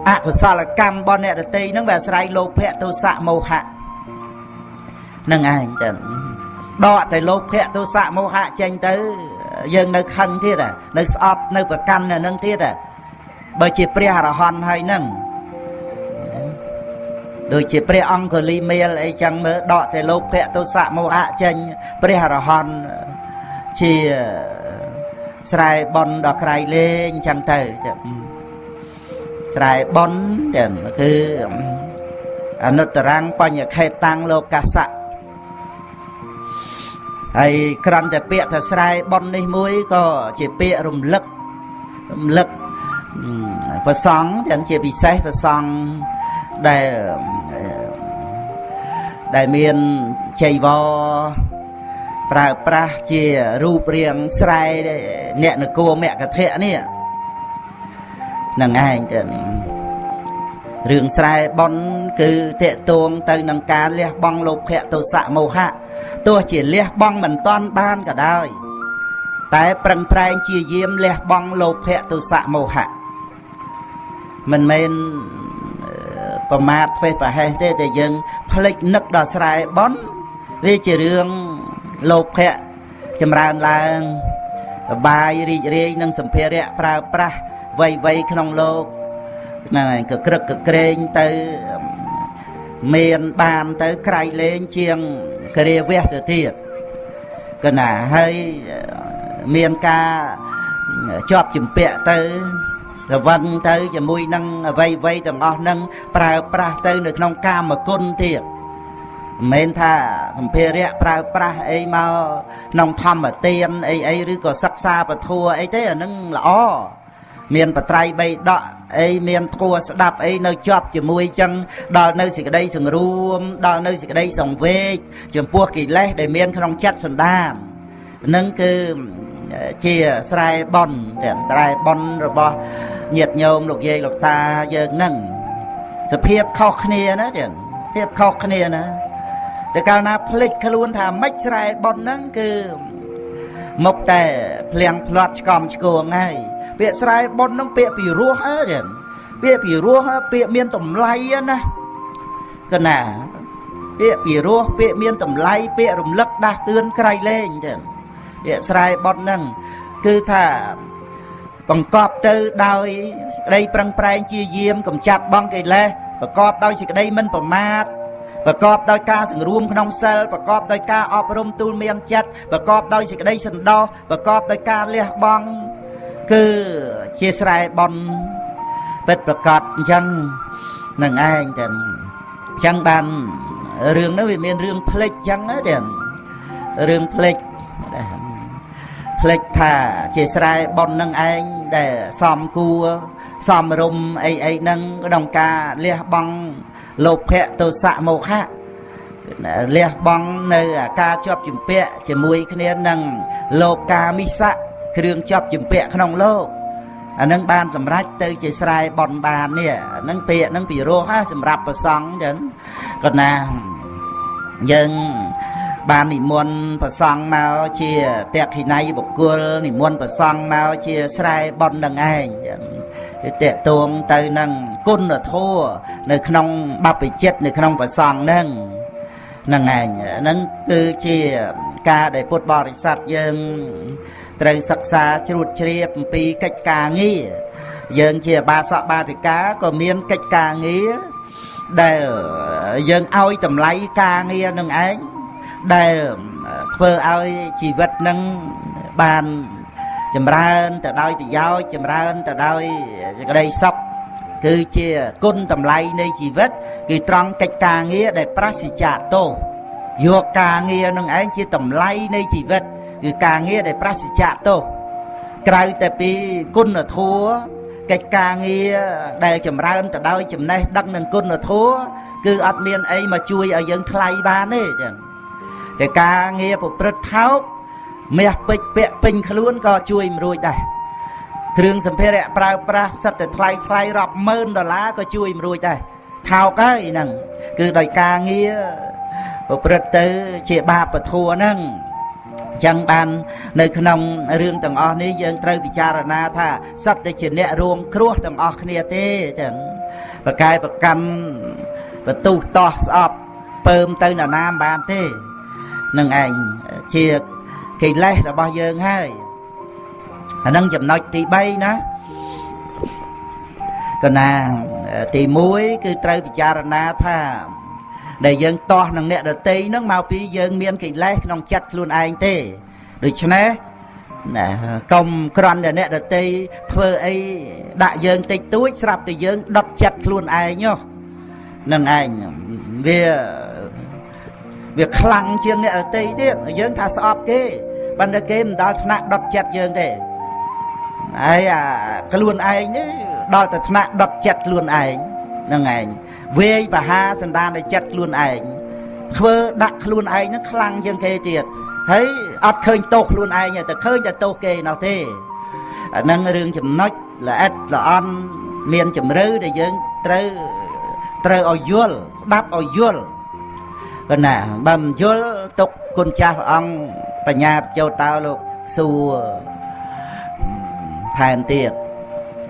អកុសលកម្មរបស់អ្នកដតីហ្នឹងវាអាស្រ័យលោភៈទោសៈមោហៈហ្នឹងឯងចឹងដកតែលោភៈទោសៈមោហៈចេញទៅយើងនៅខឹងទៀតនៅស្អប់នៅប្រកាន់នៅហ្នឹងទៀតបើជាព្រះអរហន្តហើយហ្នឹងដូចជាព្រះអង្គលីមេលអីចឹងមើលដកតែលោភៈទោសៈមោហៈចេញព្រះអរហន្តជាស្រែបនដល់ក្រៃលែងចឹងទៅស្រែបនចឹងគឺអនុត្តរੰបញ្ញខេតាំងលោកសៈ ហើយក្រាន់តែពាក្យថាស្រែបន់នេះមួយក៏ជាពាក្យរំលឹកព្រះសង្ឃទាំងជាពិសេសព្រះសង្ឃដែលមានចីវរប្រើប្រាស់ជារូបរាងស្រែអ្នកនគរមគ្គធៈនេះនឹងឯងទៅរឿងស្រែបន់គឺតេតួងទៅនឹងការលះបង់លោភៈទោសៈមោហៈទោះជាលះបង់មិនតាន់បានក៏ដោយតែប្រឹងប្រែងជាយាមលះបង់លោភៈទោសៈមោហៈមិនមែនប្រមាថធ្វេសប្រហែសទេតែយើងភ្លេចនឹកដល់ស្រែបន់វាជារឿងលោភៈចម្រើនឡើងបាយរីករាយនឹងសម្ភារៈប្រើប្រាស់វ័យក្នុងលោកហ្នឹងហើយកក្រឹកកក្រែងទៅមានបានទៅក្រៃលែងជាងគរាវះទៅទៀតកណាហើយមានការជាប់ជំពាក់ទៅរវឹងទៅជាមួយនឹងអវ័យទាំងអស់ហ្នឹងប្រើប្រាស់ទៅនៅក្នុងកាមគុណទៀតមិនមែនថាសម្ភារៈប្រើប្រាស់អីមកក្នុងធម្មទានអីឬក៏សិក្សាពធัวអីទេអាហ្នឹងល្អមានបត្រៃបីដកអីមានធัวស្ដាប់អីនៅជាប់ជាមួយចឹងដល់នៅសេចក្តីសង្រួមដល់នៅសេចក្តីសង្វេគចំពោះកិលេសដែលមានក្នុងចិត្តសន្តានហ្នឹងគឺជាស្រែបន់ទាំងស្រែបន់របស់ញាតិញោមលោកយាយលោកតាយើងហ្នឹងសភាពខុសគ្នាណាចឹងភាពខុសគ្នាណាតែកាលណាភ្លេចខ្លួនថាម៉េចស្រែបន់ហ្នឹងគឺមកតែភ្លៀងផ្្លាត់ឆ្កំឆ្គងហើយពាក្យស្រែបន់ហ្នឹងពាក្យពីរោះចឹងពាក្យពីរោះពាក្យមានតម្លៃណាកណាពាក្យពីរោះពាក្យមានតម្លៃពាក្យរំលឹកដាស់តឿនក្រៃលែងចឹងពាក្យស្រែបន់ហ្នឹងគឺថាបង្កប់ទៅដោយសេចក្តីប្រឹងប្រែងជាយាមកម្ចាត់បង់កិលេសប្រកបដោយសេចក្តីមិនប្រមាទប្រកបដោយការសង្រួមក្នុងសិលប្រកបដោយការអប់រំទូលមានចិត្តប្រកបដោយសេចក្តីសន្តោសប្រកបដោយការលះបង់គឺជាស្រែបន់ពិតប្រកបអញ្ចឹងនឹងឯងតែអញ្ចឹងបានរឿងនោះវាមានរឿងភ្លេចអញ្ចឹងទេរឿងភ្លេចថាជាស្រែបន់នឹងឯងដែលសំគួរសំរុំអីហ្នឹងក្នុងការលះបង់លោភៈទោសៈមោហៈលះបង់នៅការជាប់ជំពាក់ជាមួយគ្នានឹងលោកាមិសៈគ្រឿងជាប់ជំពាក់ក្នុងលោកអានឹងបានសម្រេចទៅជាស្រែបន់បាននេះអានឹងពាក្យនឹងពីរោះសម្រាប់ប្រសង់ចឹងក៏ណាយើងបាននិមន្តប្រសង់មកជាតេខិណៃបុគ្គលនិមន្តប្រសង់មកជាស្រែបន់នឹងឯងគឺតេតួងទៅនឹងគុណធម៌នៅក្នុងបព្វជិតនៅក្នុងប្រសង់នឹងឯងហ្នឹងគឺជាការដែលពុទ្ធបរិស័ទយើងត្រូវសិក្សាជ្រួតជ្រាបអំពីកិច្ចការងារយើងជាបាសកបាតិកាក៏មានកិច្ចការងារដែលយើងឲ្យតម្លៃការងារនឹងឯងដែលធ្វើឲ្យជីវិតនឹងបានចម្រើនទៅដោយប្រយោជន៍ចម្រើនទៅដោយសេចក្តីសុខគឺជាគុណតម្លៃនៃជីវិតគឺត្រង់កិច្ចការងារដែលប្រសិជ្ជៈទោសយកការងារនឹងឯងជាតម្លៃនៃជីវិតគឺការងារដែលប្រសិជ្ជៈទោសក្រៅតែពីគុណធម៌កិច្ចការងារដែលចម្រើនទៅដោយចំណេះដឹងនិងគុណធម៌គឺអត់មានអីមកជួយឲ្យយើងថ្លៃបានទេចឹងតែការងារប្រព្រឹត្តថោកមាសពេជ្រពាក់ពេញខ្លួនក៏ជួយមិនរួចដែរគ្រឿងសម្ភារៈប្រើប្រាស់សិតតែថ្លៃរាប់ម៉ឺនដុល្លារក៏ជួយមិនរួចដែរថោកហើយហ្នឹងគឺដោយការងារប្រព្រឹត្តទៅជាបាបធម៌ហ្នឹងអញ្ចឹងបាននៅក្នុងរឿងទាំងអស់នេះយើងត្រូវពិចារណាថាសត្វតែជាអ្នករួមគ្រោះទាំងអស់គ្នាទេចឹងប្រកែប្រកាន់បន្ទុះតោះស្អប់ពើមទៅណាមិនបានទេនឹងឯងជាកិលេសរបស់យើងហើយអានឹងចំណុចទី3ណាកណាទី1គឺត្រូវពិចារណាថាដែលយើងតោះនឹងអ្នកដទៃហ្នឹងមកពីយើងមានកិលេសក្នុងចិត្តខ្លួនឯងទេដូច្នេះណាកុំក្រន់តែអ្នកដទៃធ្វើអីដាក់យើងតិចតួចស្រាប់តែយើងដុតចិត្តខ្លួនឯងហ្នឹងឯង việc khăng chiêng nè ở tây tiếc dương tha sọp kê ban đêm kê đó thna đập chặt dương thế ai cái luôn ai nữa đó là thna đập chặt luôn ai nâng ảnh về và ha sân đan để chặt luôn ảnh thưa đặt luôn ai nó khăng dương kê tiệt thấy ắt khơi tốt luôn ai nhỉ, ta khơi cho tốt kê nào thế, nâng rương chấm nói là ắt là ăn miền chấm rứ để dân trơ ở yuol đáp ở yuol, còn nè bầm yuol tục con cha ông bà nhà châu tao luôn xu thành tiệt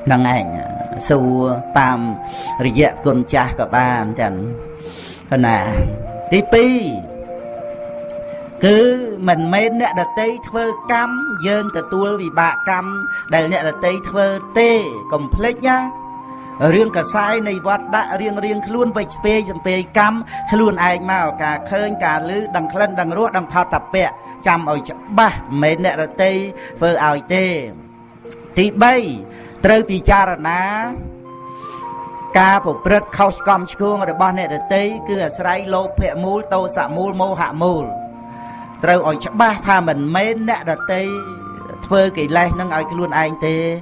nâng ảnh xu tam riết con cha các bạn chẳng, còn nè tí pi cứ mình men nè đặt tây thơ cam dương từ tua vì bạ cam đây nè đặt tây thơ tê complete nhá riêng cả sai này vót đã riêng luôn về spe cam luôn ai mau cả khơi cả lứ đằng khăn đằng ruột đằng phao tập bẹ chăm ở ba men nè đặt tây thơ ao tê tí bay trời bị cha rồi ná ca phục rất khâu com chuông rồi bao nè đặt tây cứ sai lô pẹ mul tô xạ mul mô hạ mul rồi ở ba tha mình men nè đặt tây phơi cái lai nâng ai cái luôn anh tê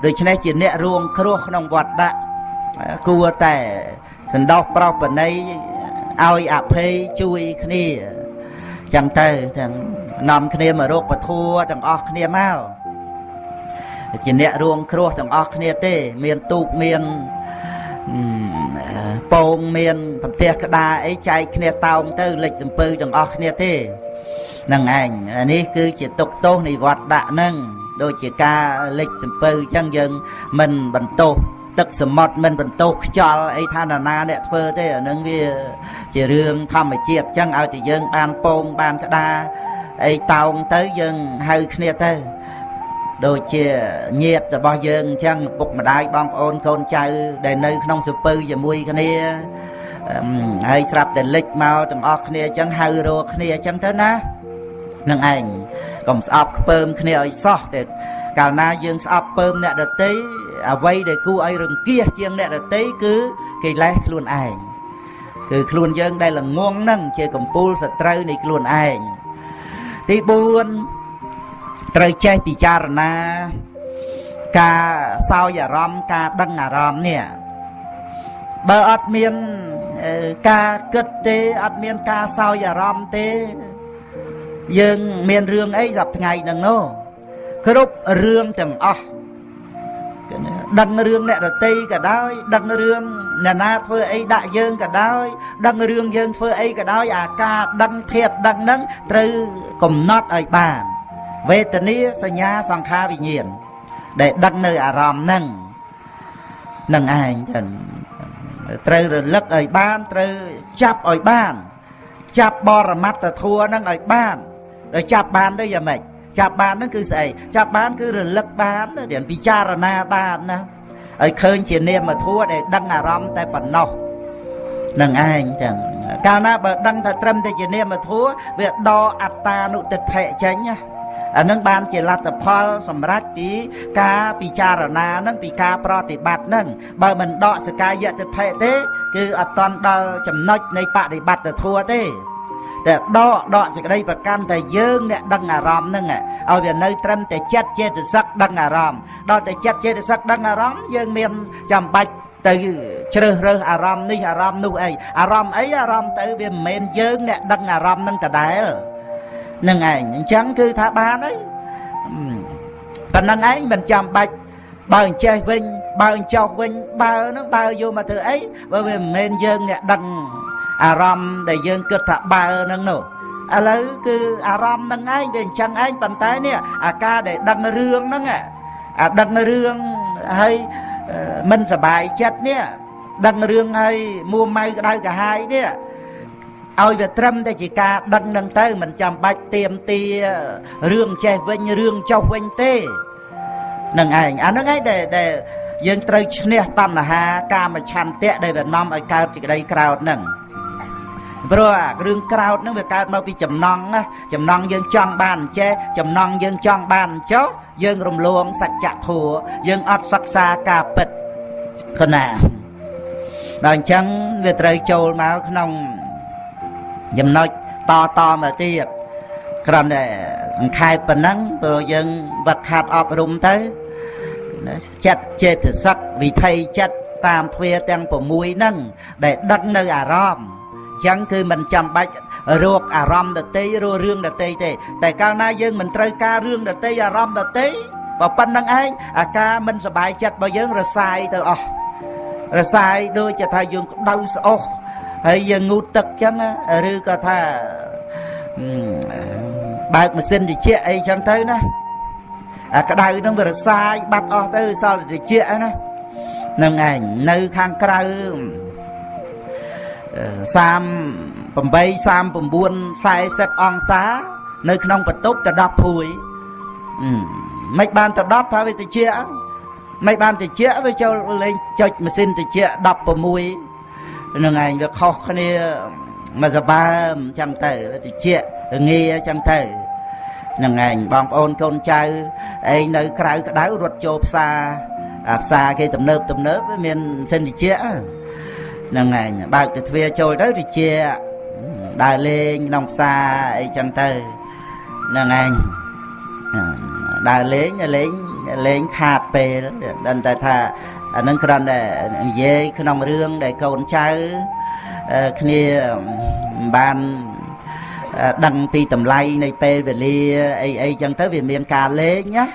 rồi cho nên chỉ nè ruộng khô nông vật đã cua tẻ sần đọc bao bên đây ai phê chui khné chẳng tê thằng nằm khné mà rốt và thua thằng óc khné mau chỉ nè ruộng khô thằng óc khné tê miền tụt miền pong miền phần tia cái đa ấy chạy khné tao tới lịch dầm pư thằng óc khné tê nâng ảnh này cứ chỉ tục tô này vọt đạ nâng đôi chỉ ca lịch sầm pư chân dân mình bận tô tức sầm mọt mình bận tô cho ấy than là na đẹp phơ thế ở nâng kia chỉ riêng thăm phải chiết chân ao thì dân ban pong ban cái đa ấy tàu tới dân hơi kia tới đôi chỉ nhiệt rồi bao dân chân bục mà đai bom ôn con trai để nơi nông sầm pư và mui cái này hay sập để lịch mau từng óc kia chân hơi rồi kia chân thế na nâng ảnh còn sập bơm kia ở sọ để cả na dương sập bơm nè đợt tí vây để cu ai rừng kia chiêng nè đợt tí cứ kỳ lái luôn ảnh cứ luôn dương đây là ngon nâng chơi cầm pool sợi trâu này luôn ảnh tí buôn trâu chơi bị cha na ca sao giờ rom ca đăng rom nè bờ ắt miên ca kết tê ắt miên ca sao giờ rom tê dương miền rương ấy gặp ngày đằng nô khơi đúc rương từng đằng rương nè là tây cả đôi đằng rương nhà na phơi ấy đại dương cả đôi đằng rương dương phơi ấy cả đôi ca đằng thiệt đằng nắng trừ cùng nót ở bàn về tình yêu sa nhà sang kha vì nhiệt để đằng nơi ram nâng ai trừ rồi lắc ở ban trừ chắp ở ban chắp bò ra mắt ta thua nâng ở ban rồi chắp ban đấy giờ mày chắp ban nó cứ say chắp ban cứ rồi lắc ban đó để na ban nè ở khơi chuyện niệm mà thua để đăng ram tại bản nọ nâng ai chẳng cao na bờ đăng thật trâm tại chuyện niệm mà thua việc đo atta nụ tịch hệ tránh nhá ở nâng ban chỉ là tập phò sầm rách tí ca pi cha na nâng pi ca pro thì bát nâng bờ mình đọ sự ca dạy tịch hệ thế cứ ở toàn đo chấm nói này bạn để bát là thua thế để đọ sự đây và can thầy dương nè đăng ram nâng ở việt nơi trâm để chết chết từ sắc đăng ram đo để chết chết từ sắc đăng ram dương miền chầm bạch từ chơi rơ ram ní ram nu ấy ram từ việt miền dương nè đăng ram nâng từ đấy nâng ảnh chẳng cứ thả ba đấy và nâng ấy mình chầm bạch bao chơi vinh bao cho vinh bao nó bao vô mà từ ấy bởi vì miền dương nè đăng ram để dương kết thả ba nâng nổ lấy cứ ram nâng anh về chẳng anh bàn tay nè ca để đăng rương nâng đăng rương hay mình sẽ bài chất nè đăng rương hay mua may đây cả hai nè ôi về trâm thì chỉ ca đăng nâng tới mình chăm bạch tiêm tia rương chơi vinh rương cho vinh tê nâng ảnh nâng ấy để dương trời nè tâm là ha ca mà chăn tệ đây về năm ở cao chỉ đây cao nâng rồi rương cao nó về cao mau bị chầm non dương chọn bàn che chầm non dương chọn bàn chó dương rồng luồng sạch chặt thua dương ọt sắc xa cà bịch con nè đàn chân về trời châu máu nông dầm nói តមកទៀតគ្រាន់តែខែប៉ុណ្ណឹងព្រោះយើងវឹកហាត់អប់រំទៅចិត្តចេតសិកវិថីចិត្តតាមទ្វាទាំង6ហ្នឹងដែលដឹកនៅអារម្មណ៍អញ្ចឹងគឺមិនចាំបាច់រកអារម្មណ៍ដតីរករឿងដតីទេតែកាលណាយើងមិនត្រូវការរឿងដតីអារម្មណ៍ដតីបើប៉ុណ្្នឹងឯងអាការមិនសบายចិត្តរបស់យើងរសាយទៅអស់រសាយដូចជាថាយើងក្តៅស្អុះហើយយើងងូតទឹកអញ្ចឹងឬក៏ថាបើកម៉ាស៊ីនត្រជាក់អីចឹងទៅណាអាក្តៅហ្នឹងវារសាយបាត់អស់ទៅសល់ត្រជាក់ណានឹងឯងនៅខាងក្រៅ38 39 40អង្សានៅក្នុងបន្ទប់ទៅ10ភួយមិនបានទៅ10ថាវាត្រជាក់មិនបានត្រជាក់វាចូលលេងចុចម៉ាស៊ីនត្រជាក់16នឹងឯងវាខុសគ្នាមកសបើមចឹងទៅត្រជាក់ងាចឹងទៅនឹងឯងបងប្អូនកូនចៅឯងនៅក្រៅក្តៅរត់ចូលផ្សារគេទំនើបវាមានសិនត្រជាក់នឹងឯងបើកទៅទ្វារចូលទៅត្រជាក់ដើរលេងក្នុងផ្សារអីចឹងទៅនឹងឯងដើរលេងខាតពេលដឹងតែថាអានឹងគ្រាន់តែនិយាយក្នុងរឿងដែលកូនចៅគ្នាបានដឹងពីតម្លៃនៃពេលវេលាអីចឹងទៅវាមានការលេងណា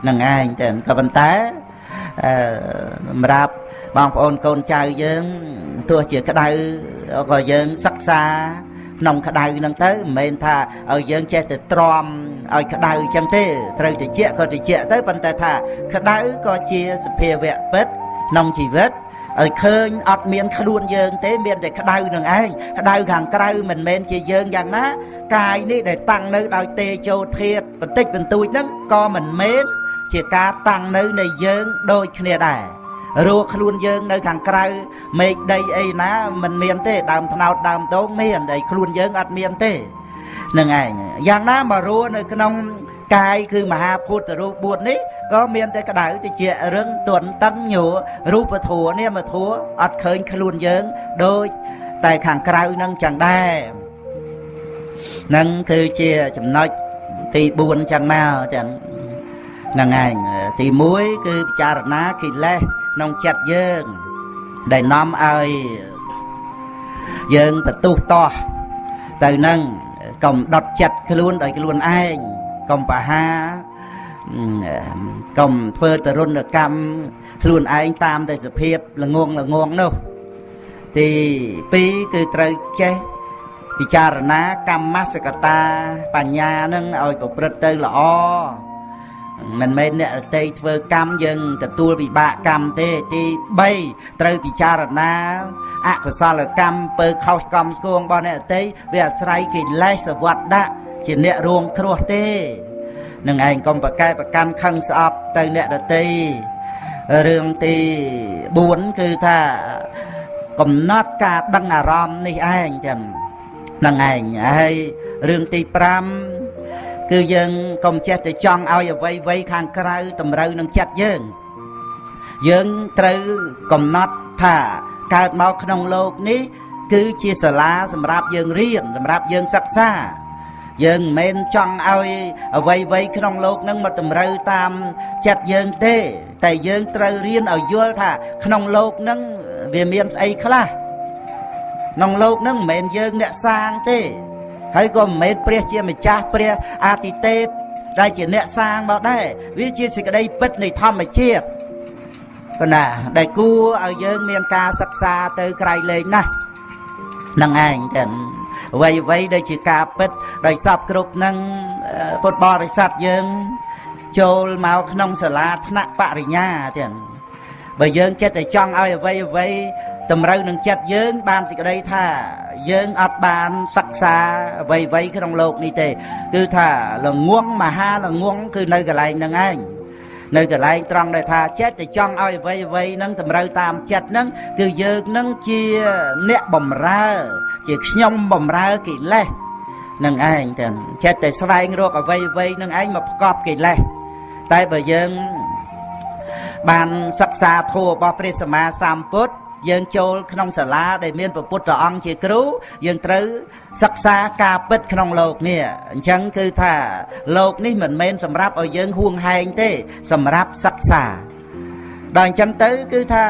នឹងឯងតែក៏ប៉ុន្តែសម្រាប់បងប្អូនកូនចៅយើងទោះជាក្តៅក៏យើងសិក្សាក្នុងក្តៅហ្នឹងទៅមិនមែនថាឲ្យយើងចេះតែទ្រាំឲ្យក្តៅចឹងទេត្រូវត្រជាក់ក៏ត្រជាក់ទៅប៉ុន្តែថាក្តៅក៏ជាសភាវៈពិតក្នុងជីវិតឲ្យឃើញអត់មានខ្លួនយើងទេមានតែក្តៅនឹងឯងក្តៅខាងក្រៅមិនមែនជាយើងយ៉ាងណាកាយនេះដែលតាំងនៅដោយទេជោធាតុបន្តិចបន្តួចហ្នឹងក៏មិនមែនជាការតាំងនៅនៃយើងដូចគ្នាដែររੂខ្លួនយើងនៅខាងក្រៅមេឃដីអីណាមិនមានទេដើមត្នោតដើមដូងមានតែខ្លួនយើងអត់មានទេនឹងឯងយ៉ាងណាមករੂនៅក្នុងកាយគឺមហាភូតរូប4នេះក៏មានតែក្តៅតិចរឹងទន់តឹងញួររូបធัวនាមធัวអត់ឃើញខ្លួនយើងដូចតែខាងក្រៅនឹងចឹងដែរនឹងគឺជាចំណុចទី4ចឹងមកចឹងហ្នឹងឯងទី1គឺពិចារណាកិលេសក្នុងចិត្តយើងដែលនាំឲ្យយើងបន្ទុះតោះទៅនឹងកុំដុតចិត្តខ្លួនដោយខ្លួនឯងកុំបហាកុំធ្វើទរណកម្មខ្លួនឯងតាមតែសភាពល្ងងនោះទី2គឺត្រូវចេះពិចារណាកម្មសកតាបញ្ញានឹងឲ្យប្រព្រឹត្តទៅល្អមិនមែនអ្នកដទៃធ្វើកម្មយើងទទួលវិបាកកម្មទេទី3ត្រូវពិចារណាអកុសលកម្មពើខុសកម្មគួងរបស់អ្នកដទៃវាអាស្រ័យកិលេសវត្តដាក់ជាអ្នករួងគ្រោះទេនឹងឯងកុំប្រកែប្រកាន់ខឹងស្អប់ទៅអ្នកដទៃរឿងទី4គឺថាកំណត់ការដឹងអារម្មណ៍នេះឯងចឹងនឹងឯងហើយរឿងទី5គឺយើងកុំចេះតែចង់ឲ្យអ្វីខាងក្រៅតម្រូវនឹងចិត្តយើងត្រូវកំណត់ថាកើតមកក្នុងโลกនេះគឺជាសាលាសម្រាប់យើងរៀនសម្រាប់យើងសិក្សាយើងមិនមែនចង់ឲ្យអ្វីក្នុងโลกហ្នឹងមកតម្រូវតាមចិត្តយើងទេតែយើងត្រូវរៀនឲ្យយល់ថាក្នុងโลกហ្នឹងវាមានស្អីខ្លះក្នុងโลกហ្នឹងមិនមែនយើងអ្នកសាងទេហើយក៏មិនមែនព្រះជាម្ចាស់ព្រះអាទិទេពដែលជាអ្នកសាងមកដែរវាជាសេចក្តីពិតនៃធម្មជាតិប៉ុណ្ណាដែលគួរឲ្យយើងមានការសិក្សាទៅក្រៃលែងណាស់នឹងឯងចឹងអ្វីដែលជាការពិតដោយសពគ្រប់នឹងពុទ្ធបរិស័ទយើងចូលមកក្នុងសាលាថ្នាក់បរិញ្ញាទៀតបើយើងចិត្តតែចង់ឲ្យអ្វីតម្រូវនឹងចិត្តយើងបានសេចក្តីថាយើងអត់បានសិក្សាអ្វីក្នុងโลกនេះទេគឺថាល្ងងមហាល្ងងគឺនៅកន្លែងហ្នឹងឯងនៅកន្លែងត្រង់ដែលថាចិត្តតែចង់ឲ្យអ្វីហ្នឹងតម្រូវតាមចិត្តហ្នឹងគឺយើងហ្នឹងជាអ្នកបំរើជាខ្ញុំបំរើកិលេសនឹងឯងទៅចិត្តតែស្វែងរកអ្វីនឹងឯងមកប្រកបកិលេសតែបើយើងបានសិក្សាធម៌របស់ព្រះសម្មាសម្ពុទ្ធ យើងចូលក្នុងសាលាដែលមានព្រះពុទ្ធអង្គជាគ្រូយើងត្រូវសិក្សាការពិតក្នុងលោកនេះអញ្ចឹងគឺថាលោកនេះមិនមែនសម្រាប់ឲ្យយើងហួងហែងទេសម្រាប់សិក្សាដល់អញ្ចឹងទៅគឺថា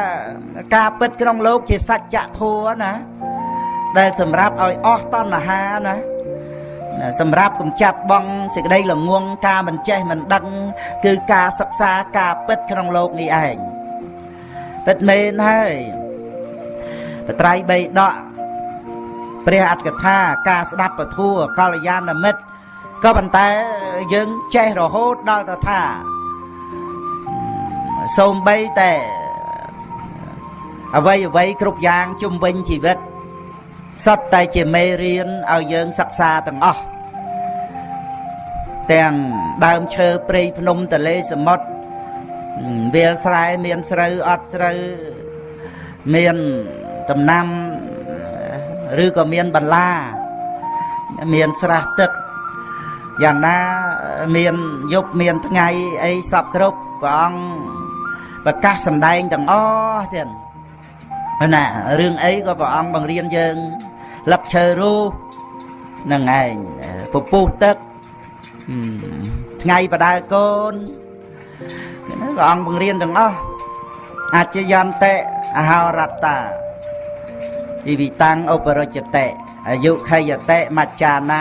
ការពិតក្នុងលោកជាសច្ចធម៌ណាដែលសម្រាប់ឲ្យអស់តណ្ហាណាសម្រាប់កម្ចាត់បងសេចក្តីល្ងងការមិនចេះមិនដឹងគឺការសិក្សាការពិតក្នុងលោកនេះឯងពិតមែនហើយបត្រៃបីដកព្រះអត្តកថាការស្ដាប់ពធัวកល្យាណមិត្តក៏ប៉ុន្តែយើងចេះរហូតដល់ទៅថាសូម្បីតែអ្វីគ្រប់យ៉ាងជុំវិញជីវិតសុទ្ធតែជាមេរៀនឲ្យយើងសិក្សាទាំងអស់ទាំងដើមឈើព្រៃភ្នំទន្លេសមុទ្រវាលស្រែមានស្រូវអត់ស្រូវមានដំណាំឬក៏មានបន្លាមានស្រះទឹកយ៉ាងណាមានយប់មានថ្ងៃអីសពគ្រប់ព្រះអង្គប្រកាសសម្ដែងទាំងអស់ទៀតណារឿងអីក៏ព្រះអង្គបង្រៀនយើងលឹកឈើរូសនឹងឯងពពុះទឹកថ្ងៃបដាលកូនព្រះអង្គបង្រៀនទាំងអស់អច្ចយន្តិអហោរត្តាជីវិតាំងឧបរជតិអាយុខយតិមច្ចានੰ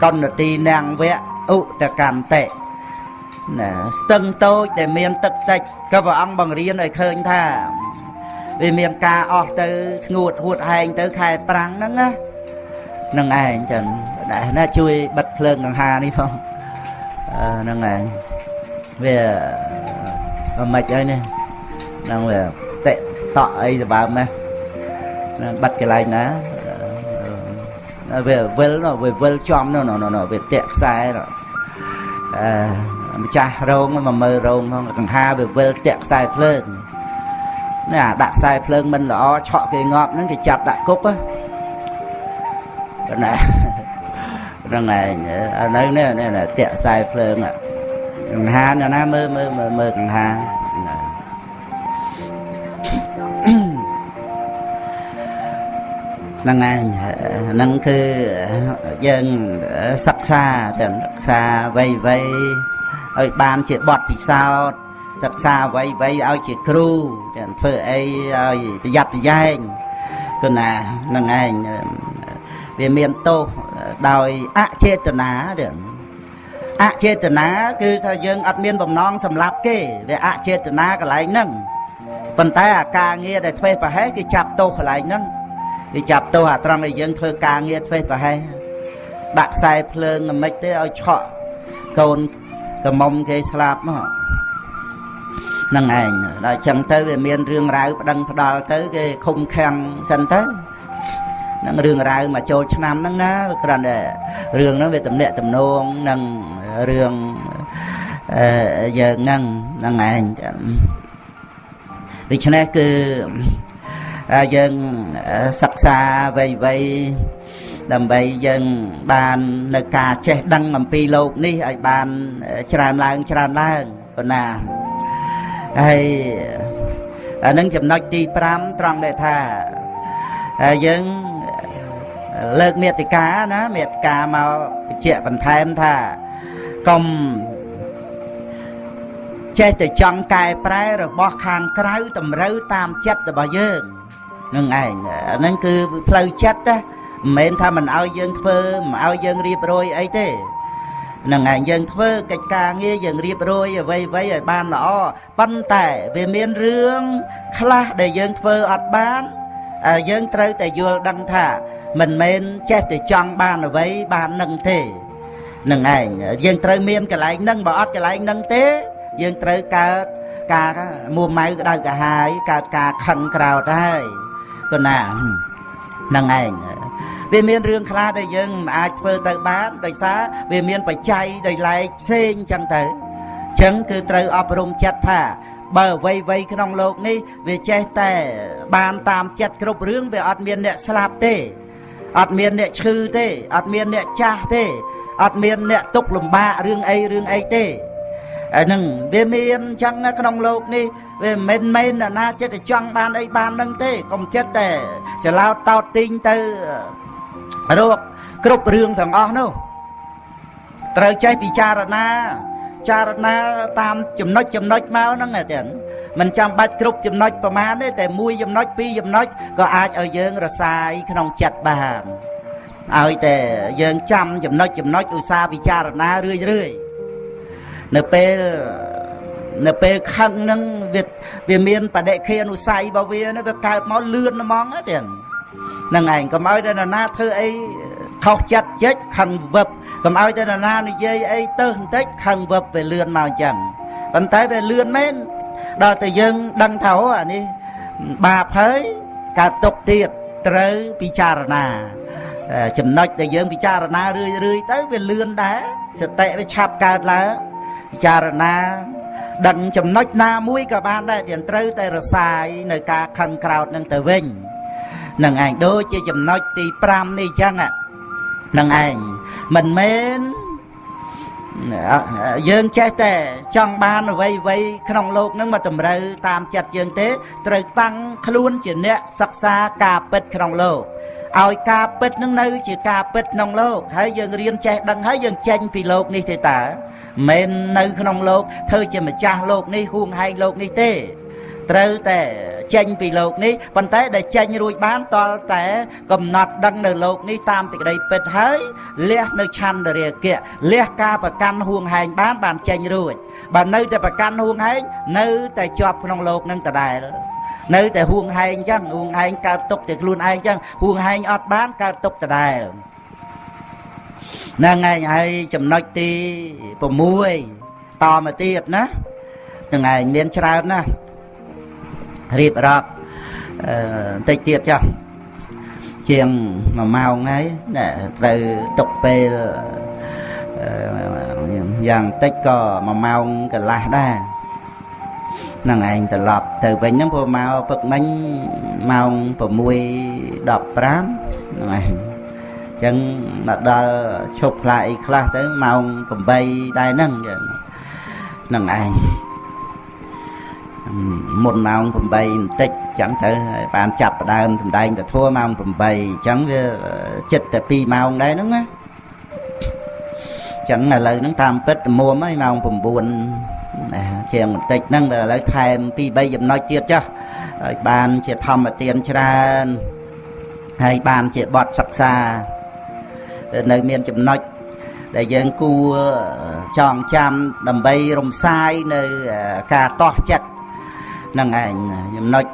កុណទីនាងវៈឧតកន្តិណាស្ទឹងតូចដែលមានទឹកតិចក៏ព្រះអង្គបង្រៀនឲ្យឃើញថាវាមានការអស់ទៅស្ងួតហួតហែងទៅខែប្រាំងហ្នឹងណានឹងឯងចឹងដែរណាជួយបិទភ្លើងកង្ហានេះផងហ្នឹងឯងវាមិនអីនេះហ្នឹងវាតេតក់អីសម្បើមណាបិទកន្លែងណាវាវិលវាវិលចំនោះវាតាក់ខ្សែម្ចាស់រោងមកមើលរោងហ្នឹងកង្ហាវាវិលតាក់ខ្សែភ្លើងនេះដាក់ខ្សែភ្លើងមិនល្អឆក់គេងាប់ហ្នឹងគេចាប់ដាក់គុកណាហ្នឹងឯងអានៅនេះតាក់ខ្សែភ្លើងកង្ហាណាមើលកង្ហាហ្នឹងឯងហ្នឹងគឺយើងសិក្សាទាំងសិក្សាវ័យឲ្យបានជាបទពិសោធន៍សិក្សាអ្វីឲ្យជាគ្រូទាំងធ្វើអីឲ្យប្រយ័ត្នប្រយែងគឺណាហ្នឹងឯងវាមានទោសដោយអចេតនាទេអចេតនាគឺថាយើងអត់មានបំណងសម្លាប់គេវាអចេតនាកន្លែងហ្នឹងប៉ុន្តែអាការងារដែលធ្វើប្រហែសគេចាប់ទោសកន្លែងហ្នឹងគេចាប់ទោសអាត្រង់ដែលយើងធ្វើការងារធ្វើប្រហែសដាក់ខ្សែភ្លើងមិនទេឲ្យឆក់កូនកំមុំគេស្លាប់មកហ្នឹងឯងដល់ចឹងទៅវាមានរឿងរ៉ាវប្តឹងផ្ដាល់ទៅគេឃុំឃាំងសិនទៅហ្នឹងរឿងរ៉ាវមកចូលឆ្នាំហ្នឹងណាគ្រាន់តែរឿងហ្នឹងវាតំណាក់តំណងនឹងរឿងយើងហ្នឹងឯងដូច្នេះគឺយើងសិក្សាវ័យដើម្បីយើងបាននៅការចេះដឹងអំពីលោកនេះឲ្យបានច្រើនឡើងប៉ុណ្ណាហើយអានឹងចំណុចទី5ត្រង់ដែលថាយើងលើកមេត្តាណាមេត្តាមកបញ្ជាក់បន្ថែមថាកុំចេះតែចង់កែប្រែរបស់ខាងក្រៅតម្រូវតាមចិត្តរបស់យើងនឹងឯងហ្នឹងគឺផ្លូវចិត្តណាមិនមែនថាមិនឲ្យយើងធ្វើមិនឲ្យយើងរៀបរយអីទេនឹងឯងយើងធ្វើកិច្ចការងារយើងរៀបរយអ្វីឲ្យបានល្អប៉ុន្តែវាមានរឿងខ្លះដែលយើងធ្វើអត់បានយើងត្រូវតែយល់ដឹងថាមិនមែនចេះតែចង់បានអ្វីបាននឹងទេនឹងឯងយើងត្រូវមានកន្លែងហ្នឹងបើអត់កន្លែងហ្នឹងទេយើងត្រូវកើតការមួម៉ៅក្តៅកាហាយកើតការខឹងក្រោធហើយក៏ណាហ្នឹងឯងវាមានរឿងខ្លះដែលយើងមិនអាចធ្វើទៅបានដោយសារវាមានបច្ច័យដោយឡែកផ្សេងអញ្ចឹងទៅអញ្ចឹងគឺត្រូវអប់រំចិត្តថាបើអ្វីក្នុងโลกនេះវាចេះតែបានតាមចិត្តគ្រប់រឿងវាអត់មានអ្នកស្លាប់ទេអត់មានអ្នកឈឺទេអត់មានអ្នកចាស់ទេអត់មានអ្នកទុក្ខលំបាករឿងអីទេ នឹងវាមានអញ្ចឹងក្នុងលោកនេះវាមិនមែនណាចិត្តតែចង់បានអីបាននឹងទេកុំចិត្តតែច្រឡោតតោតទីងទៅរកគ្រប់រឿងទាំងអស់នោះត្រូវចេះពិចារណាតាមចំណុចមកហ្នឹងតែមិនចាំបាច់គ្រប់ចំណុចប្រមាណទេតែមួយចំណុចពីរចំណុចក៏អាចឲ្យយើងរសាយក្នុងចិត្តបានឲ្យតែយើងចាំចំណុចឧស្សាហ៍ពិចារណារឿយនៅពេលខឹងហ្នឹងវាមានបដិខេអនុស័យរបស់វាវាកើតមកលឿនហ្មងទេហ្នឹងឯងកុំឲ្យតែណាធ្វើអីខុសចិត្តជិចខឹងវឹបកុំឲ្យតែណានិយាយអីទៅបន្តិចខឹងវឹបវាលឿនមកអញ្ចឹងប៉ុន្តែវាលឿនមែនដល់តែយើងដឹងថាអានេះបាបហើយកើតទុកទៀតត្រូវពិចារណាចំណុចដែលយើងពិចារណារឿយទៅវាលឿនដែរសតិវាឆាប់កើតឡើងពិចារណាដឹងចំណុចណាមួយក៏បានដែរតែត្រូវតែរសាយនៅការខឹងក្រោធនឹងទៅវិញនឹងឯងដូចជាចំណុចទី5នេះអញ្ចឹងនឹងឯងមិនមែនយើងចេះតែចង់បានអ្វីក្នុងโลกហ្នឹងមកតម្រូវតាមចិត្តយើងទេត្រូវតាំងខ្លួនជាអ្នកសិក្សាការពិតក្នុងโลกឲ្យការពិតនឹងនៅជាការពិតក្នុងโลกហើយយើងរៀនចេះដឹងហើយយើងចេញពីโลกនេះទេតើមិននៅក្នុងโลกធ្វើជាម្ចាស់โลกនេះហួងហែងโลกនេះទេត្រូវតែចេញពីโลกនេះប៉ុន្តែដែលចេញរួចបានតលតែកំណត់ដឹងនៅโลกនេះតាមសេចក្តីពិតហើយលះនៅឆន្ទរាគៈលះការប្រកាន់ហួងហែងបានចេញរួចបើនៅតែប្រកាន់ហួងហែងនៅតែជាប់ក្នុងโลกនឹងដដែលនៅតែហួងហែងអញ្ចឹងហួងហែងកើតទុកតែខ្លួនឯងអញ្ចឹងហួងហែងអត់បានកើតទុកដដែលហ្នឹងឯងហើយចំណុចទី6តមកទៀតណាហ្នឹងឯងមានច្រើនណាស់រៀបរាប់តិចទៀតចាស់ជាង1ម៉ោងហើយត្រូវទុកពេលយ៉ាងតិចក៏1ម៉ោងកន្លះដែរហ្នឹងឯងត្រឡប់ទៅវិញហ្នឹងព្រោះមកពឹកមិញម៉ោង 6:15 ហ្នឹងឯងចឹងមកដល់ឈប់ផ្លាអីខ្លះទៅម៉ោង 8 ដែរហ្នឹងចឹងហ្នឹងឯងមុនម៉ោង 8 បន្តិចចឹងទៅបានចាប់ផ្ដើមសម្ដែងពធម៉ោង 8 ចឹងវាចិត្តតែ2ម៉ោងដែរហ្នឹងណាចឹងឥឡូវហ្នឹងតាមពិតមុំហើយម៉ោង 9 ជាងបន្តិចហ្នឹងតែឥឡូវថែម 2-3 ចំណុចទៀតចាស់ហើយបានជាធម្មទានច្រើនហើយបានជាបទសិក្សានៅមានចំណុចដែលយើងគួរចងចាំដើម្បីរំសាយនៅការតោះចិត្តហ្នឹងឯងចំណុច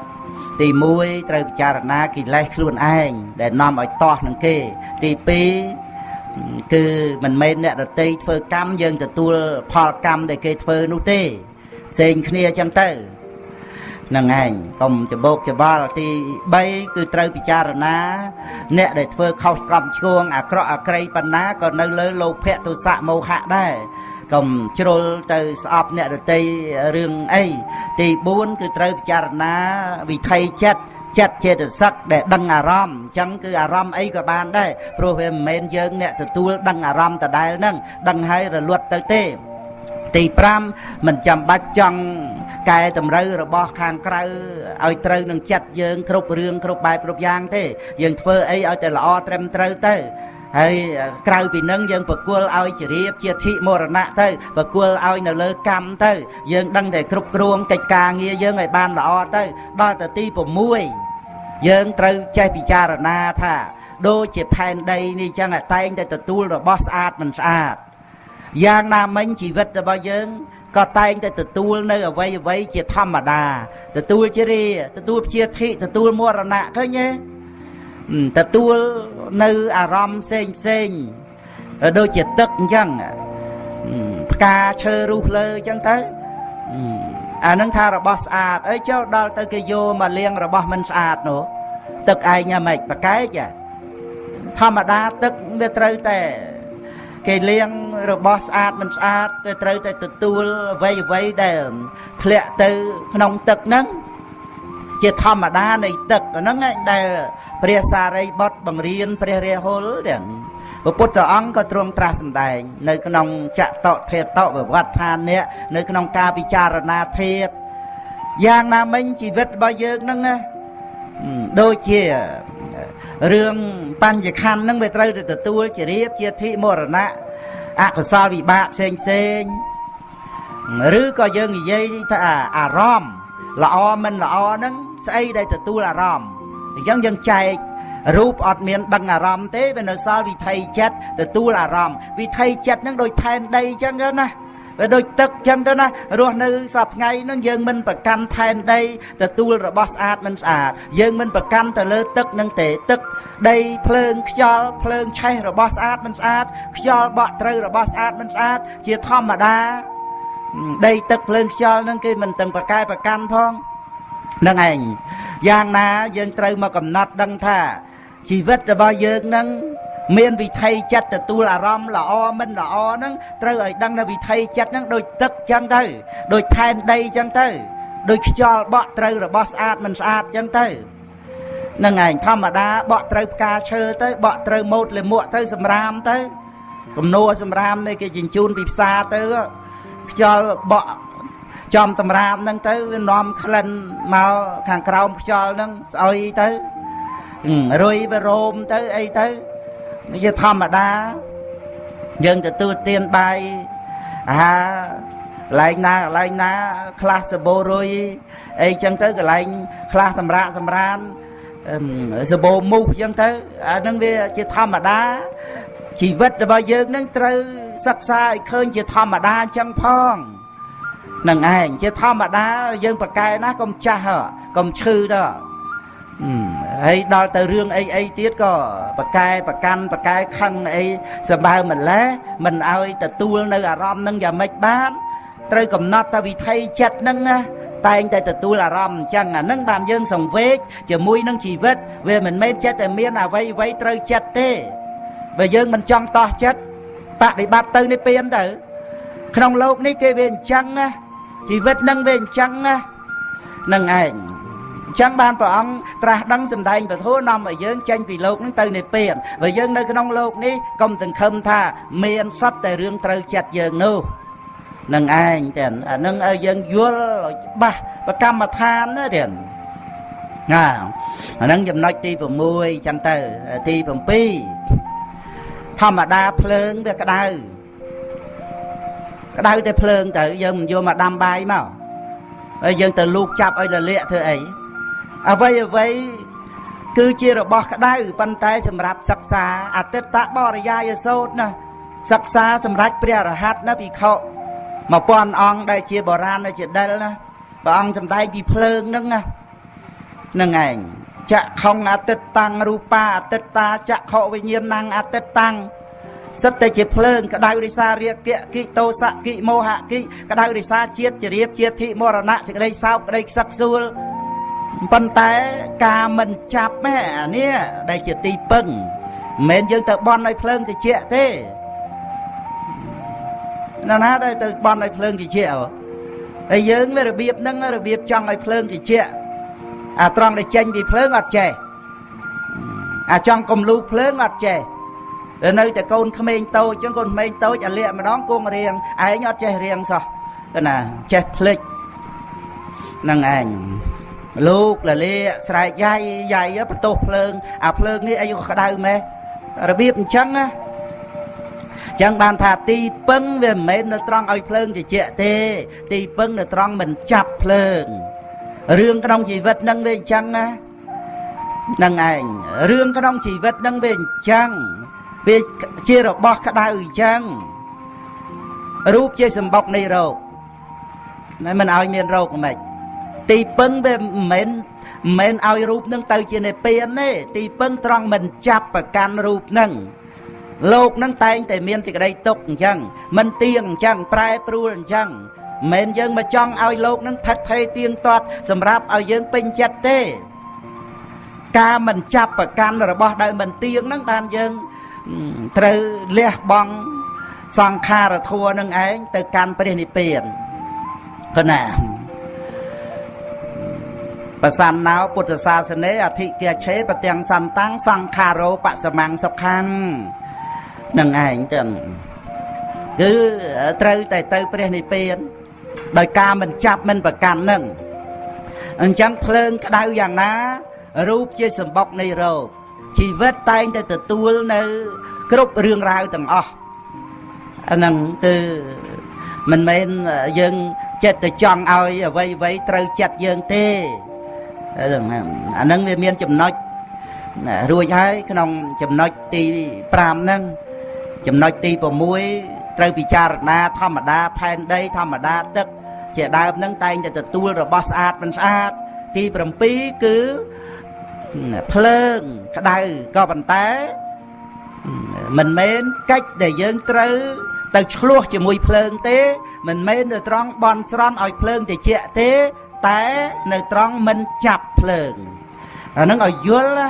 ទី1ត្រូវពិចារណាកិលេសខ្លួនឯងដែលនាំឲ្យតោះនឹងគេទី2គឺមិនមែនអ្នកដទៃធ្វើកម្មយើងទទួលផលកម្មដែលគេធ្វើនោះទេផ្សេងគ្នាអញ្ចឹងទៅហ្នឹងឯងកុំច្បោកច្បល់ទី3គឺត្រូវពិចារណាអ្នកដែលធ្វើខុសកម្មឆ្គងអាក្រក់អាក្រៃប៉ុណ្ណាក៏នៅលើលោភៈទោសៈមោហៈដែរកុំជ្រុលទៅស្អប់អ្នកដទៃរឿងអីទី4គឺត្រូវពិចារណាវិថីចិត្តចេតសិកដែលដឹងអារម្មណ៍អញ្ចឹងគឺអារម្មណ៍អីក៏បានដែរព្រោះវាមិនមែនយើងអ្នកទទួលដឹងអារម្មណ៍ដដែលហ្នឹងដឹងហើយរលត់ទៅទេទី5មិនចាំបាច់ចង់កែតម្រូវរបស់ខាងក្រៅឲ្យត្រូវនឹងចិត្តយើងគ្រប់រឿងគ្រប់បែបគ្រប់យ៉ាងទេយើងធ្វើអីឲ្យតែល្អត្រឹមត្រូវទៅហើយក្រៅពីនឹងយើងប្រគល់ឲ្យជារៀបជាធិមរណៈទៅប្រគល់ឲ្យនៅលើកម្មទៅយើងដឹងតែគ្រប់គ្រងកិច្ចការងារយើងឲ្យបានល្អទៅដល់ទៅទី6យើងត្រូវចេះពិចារណាថាដូចជាផែនដីនេះចឹងតែងតែទទួលរបស់ស្អាតមិនស្អាតយ៉ាងណាមិញជីវិតរបស់យើងក៏តែងតែទទួលនៅអ្វីជាធម្មតាទទួលជារាទទួលជាធិទទួលមរណៈឃើញទេទទួលនៅអារម្មណ៍ផ្សេងដូចជាទឹកអញ្ចឹងផ្កាឈើរុះលើអញ្ចឹងទៅអានឹងថារបស់ស្អាតអីចូលដល់ទៅគេយកមកលាងរបស់មិនស្អាតនោះទឹកឯងយ៉ាងម៉េចប្រកែកធម្មតាទឹកវាត្រូវតែគេលាងរបស់ស្អាតមិនស្អាតគេត្រូវតែទទួលអ្វីដែលធ្លាក់ទៅក្នុងទឹកហ្នឹងជាធម្មតានៃទឹកហ្នឹងដែលព្រះសារីបុត្របង្រៀនព្រះរាហុលទាំង พระพุทธអង្គក៏ទ្រង់ត្រាស់សម្ដែងនៅក្នុងចតធេតវវត្តឋាននេះនៅក្នុងការពិចារណាធេតយ៉ាងណាមិញជីវិតរបស់យើងហ្នឹងដូចជារឿងបញ្ញខណ្ឌហ្នឹងវាត្រូវតែទទួលជារៀបជាធិមរណៈអកុសលវិបាកផ្សេងផ្សេងឬក៏យើងនិយាយថាអារម្មណ៍ល្អមិនល្អហ្នឹងស្អីដែលទទួលអារម្មណ៍អញ្ចឹងយើងចែករូបអត់មានដឹងអារម្មណ៍ទេវានៅសល់វិថីចិត្តទទួលអារម្មណ៍វិថីចិត្តហ្នឹងដូចផែនដីអញ្ចឹងណាវាដូចទឹកអញ្ចឹងទៅណារស់នៅសប្ថ្ងៃហ្នឹងយើងមិនប្រកាន់ផែនដីទទួលរបស់ស្អាតមិនស្អាតយើងមិនប្រកាន់ទៅលើទឹកហ្នឹងទេទឹកដីភ្លើងខ្យល់ភ្លើងឆេះរបស់ស្អាតមិនស្អាតខ្យល់បក់ត្រូវរបស់ស្អាតមិនស្អាតជាធម្មតាដីទឹកភ្លើងខ្យល់ហ្នឹងគេមិនទាំងប្រកែប្រកាន់ផងហ្នឹងឯងយ៉ាងណាយើងត្រូវមកកំណត់ដឹងថាជីវិតរបស់យើងហ្នឹងមានវិថីចិត្តទទួលអារម្មណ៍ល្អមិនល្អហ្នឹងត្រូវឲ្យដឹងថាវិថីចិត្តហ្នឹងដូចទឹកចឹងទៅដូចផែនដីចឹងទៅដូចខ្យល់បក់ត្រូវរបស់ស្អាតមិនស្អាតចឹងទៅហ្នឹងឯងធម្មតាបក់ត្រូវផ្កាឈើទៅបក់ត្រូវម៉ូតលាមកទៅសម្រាមទៅគំនួសម្រាមនេះគេជញ្ជូនពីផ្សារទៅខ្យល់បក់ចំសម្រាមហ្នឹងទៅវានាំក្លិនមកខាងក្រោមខ្យល់ហ្នឹងស្អុយទៅរុយវារោមទៅអីទៅវាធម្មតាយើងទទួលទានបាយអាហារកន្លែងណាខ្លះសបោរុយអីចឹងទៅកន្លែងខ្លះសម្រាកសម្រានសបោមូសចឹងទៅអាហ្នឹងវាជាធម្មតាជីវិតរបស់យើងនឹងត្រូវសិក្សាឲ្យឃើញជាធម្មតាចឹងផងនឹងឯងជាធម្មតាយើងប្រកែណាកុំចាស់កុំឈឺទៅហើយដល់ទៅរឿងអីទៀតក៏ប្រកែប្រកាន់ប្រកែខឹងអីសម្បើម្លេះមិនឲ្យទទួលនៅអារម្មណ៍នឹងយ៉ាងម៉េចបានត្រូវកំណត់ថាវិថីចិត្តនឹងណាតែងតែទទួលអារម្មណ៍អញ្ចឹងអានឹងបានយើងសង្វេគជាមួយនឹងជីវិតវាមិនមែនចិត្តតែមានអ្វីត្រូវចិត្តទេបើយើងមិនចង់តោះចិត្តបដិបត្តិទៅនេះពៀនទៅក្នុងโลกនេះគេវាអញ្ចឹងណាជីវិតនឹងវាអញ្ចឹងណានឹងឯងចឹងបានព្រះអង្គត្រាស់ដឹងសម្ដែងពធនាំឲ្យយើងចេញពីโลกនេះទៅនិព្វានបើយើងនៅក្នុងโลกនេះកុំសង្ឃឹមថាមានសត្វតែរឿងត្រូវចិត្តយើងនោះនឹងឯងតែអានឹងឲ្យយើងយល់ឲ្យច្បាស់ប្រកម្មដ្ឋានណាទៀតណាអានឹងចំណុចទី6ចឹងទៅទី7ធម្មតាភ្លើងវាក្តៅតែភ្លើងទៅយើងមិនយកមកដាំបាយមកហើយយើងទៅលូកចាប់ឲ្យលលាកធ្វើអីអ្វីគឺជារបស់ក្តៅប៉ុន្តែសម្រាប់សិក្សាអតិតបរិយាយសូត្រណាសិក្សាសម្រាប់ព្រះរហ័តណាភិក្ខុ1000អង្គដែលជាបុរាណដែលជាដិលណាព្រះអង្គសម្ដែងពីភ្លើងហ្នឹងណាហ្នឹងឯងចក្ខុងអតិតតាំងរូបាអតិតាចក្ខុវិញ្ញាណังអតិតតាំងសិតតែជាភ្លើងក្តៅរិសារាគៈគិតោសៈគិមោហៈគិក្តៅរិសាជាតិជារៀបជាធិមរណៈសេចក្តីសោកក្តីខ្សឹកសួលប៉ុន្តែការមិនចាប់អានេះដែលជាទីពឹងមិនមែនយើងទៅបន់ឲ្យភ្លើងតិចទេណាដែលទៅបន់ឲ្យភ្លើងតិចហើយយើងវារបៀបហ្នឹងរបៀបចង់ឲ្យភ្លើងតិចអាត្រង់ដែលចេញពីភ្លើងអត់ចេះអាចង់កំលូភ្លើងអត់ចេះនៅតែកូនក្មេងតូចចឹងកូនក្មេងតូចអាលាកម្ដងគង់រៀងឯងអត់ចេះរៀងសោះណាចេះភ្លេចនឹងឯងលោកលលាស្រែកយាយបន្ទោសភ្លើងអាភ្លើងនេះអីក៏ក្តៅម៉េះរបៀបអញ្ចឹងណាចឹងបានថាទីពឹងវាមិនមែននៅត្រង់ឲ្យភ្លើងតិចទេទីពឹងនៅត្រង់មិនចាប់ភ្លើងរឿងក្នុងជីវិតនឹងវាអញ្ចឹងណានឹងឯងរឿងក្នុងជីវិតនឹងវាអញ្ចឹងវាជារបស់ក្តៅអញ្ចឹងរូបជាសម្បុកនៃរោគមិនឲ្យមានរោគមិនទីពឹងវាមិនឲ្យរូបនឹងទៅជានិព្វានទេទីពឹងត្រង់មិនចាប់ប្រកាន់រូបនឹងលោកនឹងតែងតែមានសេចក្តីទុក្ខអញ្ចឹងមិនទៀងអញ្ចឹងប្រែប្រួលអញ្ចឹងមិនយើងមកចង់ឲ្យលោកនឹងថិតថេរទៀងទាត់សម្រាប់ឲ្យយើងពេញចិត្តទេការមិនចាប់ប្រកាន់របស់ដែលមិនទៀងហ្នឹងបានយើងត្រូវលះបង់សង្ខារធัวនឹងឯងទៅកាន់ព្រះនិព្វានព្រោះណាបសានណោពុទ្ធសាសនេអធិគាឆេបទាំងសន្តាំងសង្ខារោបសមੰសុខੰ năng ảnh chẳng cứ trâu tại tâuព្រះនិព្វានដោយការមិនចាប់មិនប្រកាន់នឹងអញ្ចឹងភ្លើងក្តៅយ៉ាងណារូបជាសម្បុកនៃរោគជីវិតតែងតែទទួលនៅគ្រប់រឿងរ៉ាវទាំងអស់អាហ្នឹងគឺមិនមែនយើងចិត្តទៅចង់ឲ្យអ្វីអ្វីត្រូវចិត្តយើងទេអាហ្នឹងវាមានចំណុចរួចហើយក្នុងចំណុចទី5ហ្នឹងចំណុចទី6ត្រូវពិចារណាធម្មតាផែនដីធម្មតាទឹកជាដើមហ្នឹងតែងតែទទួលរបស់ស្អាតមិនស្អាតទី7គឺភ្លើងក្តៅក៏ប៉ុន្តែមិនមែនកិច្ចដែលយើងត្រូវទៅឆ្លោះជាមួយភ្លើងទេមិនមែននៅត្រង់បន់ស្រន់ឲ្យភ្លើងតិចទេតែនៅត្រង់មិនចាប់ភ្លើងអាហ្នឹងឲ្យយល់ណា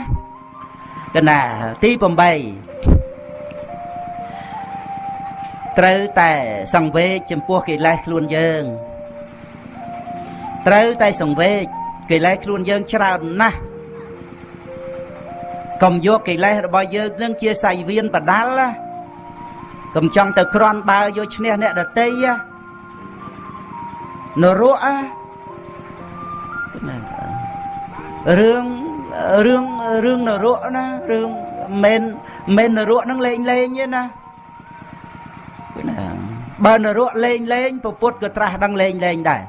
កណាទី8ត្រូវតែសង្វេគចំពោះកិលេសខ្លួនយើងត្រូវតែសង្វេគកិលេសខ្លួនយើងច្រើនណាស់កុំយកកិលេសរបស់យើងនឹងជាសៃវៀនបដាល់ណាកុំចង់ទៅក្រន់បើយកឈ្នះអ្នកដតីនរករឿងនរកណារឿងមិននរកនឹងលេងទេណាបើនរកលេងពពុទ្ធក៏ត្រាស់ដឹងលេងដែរ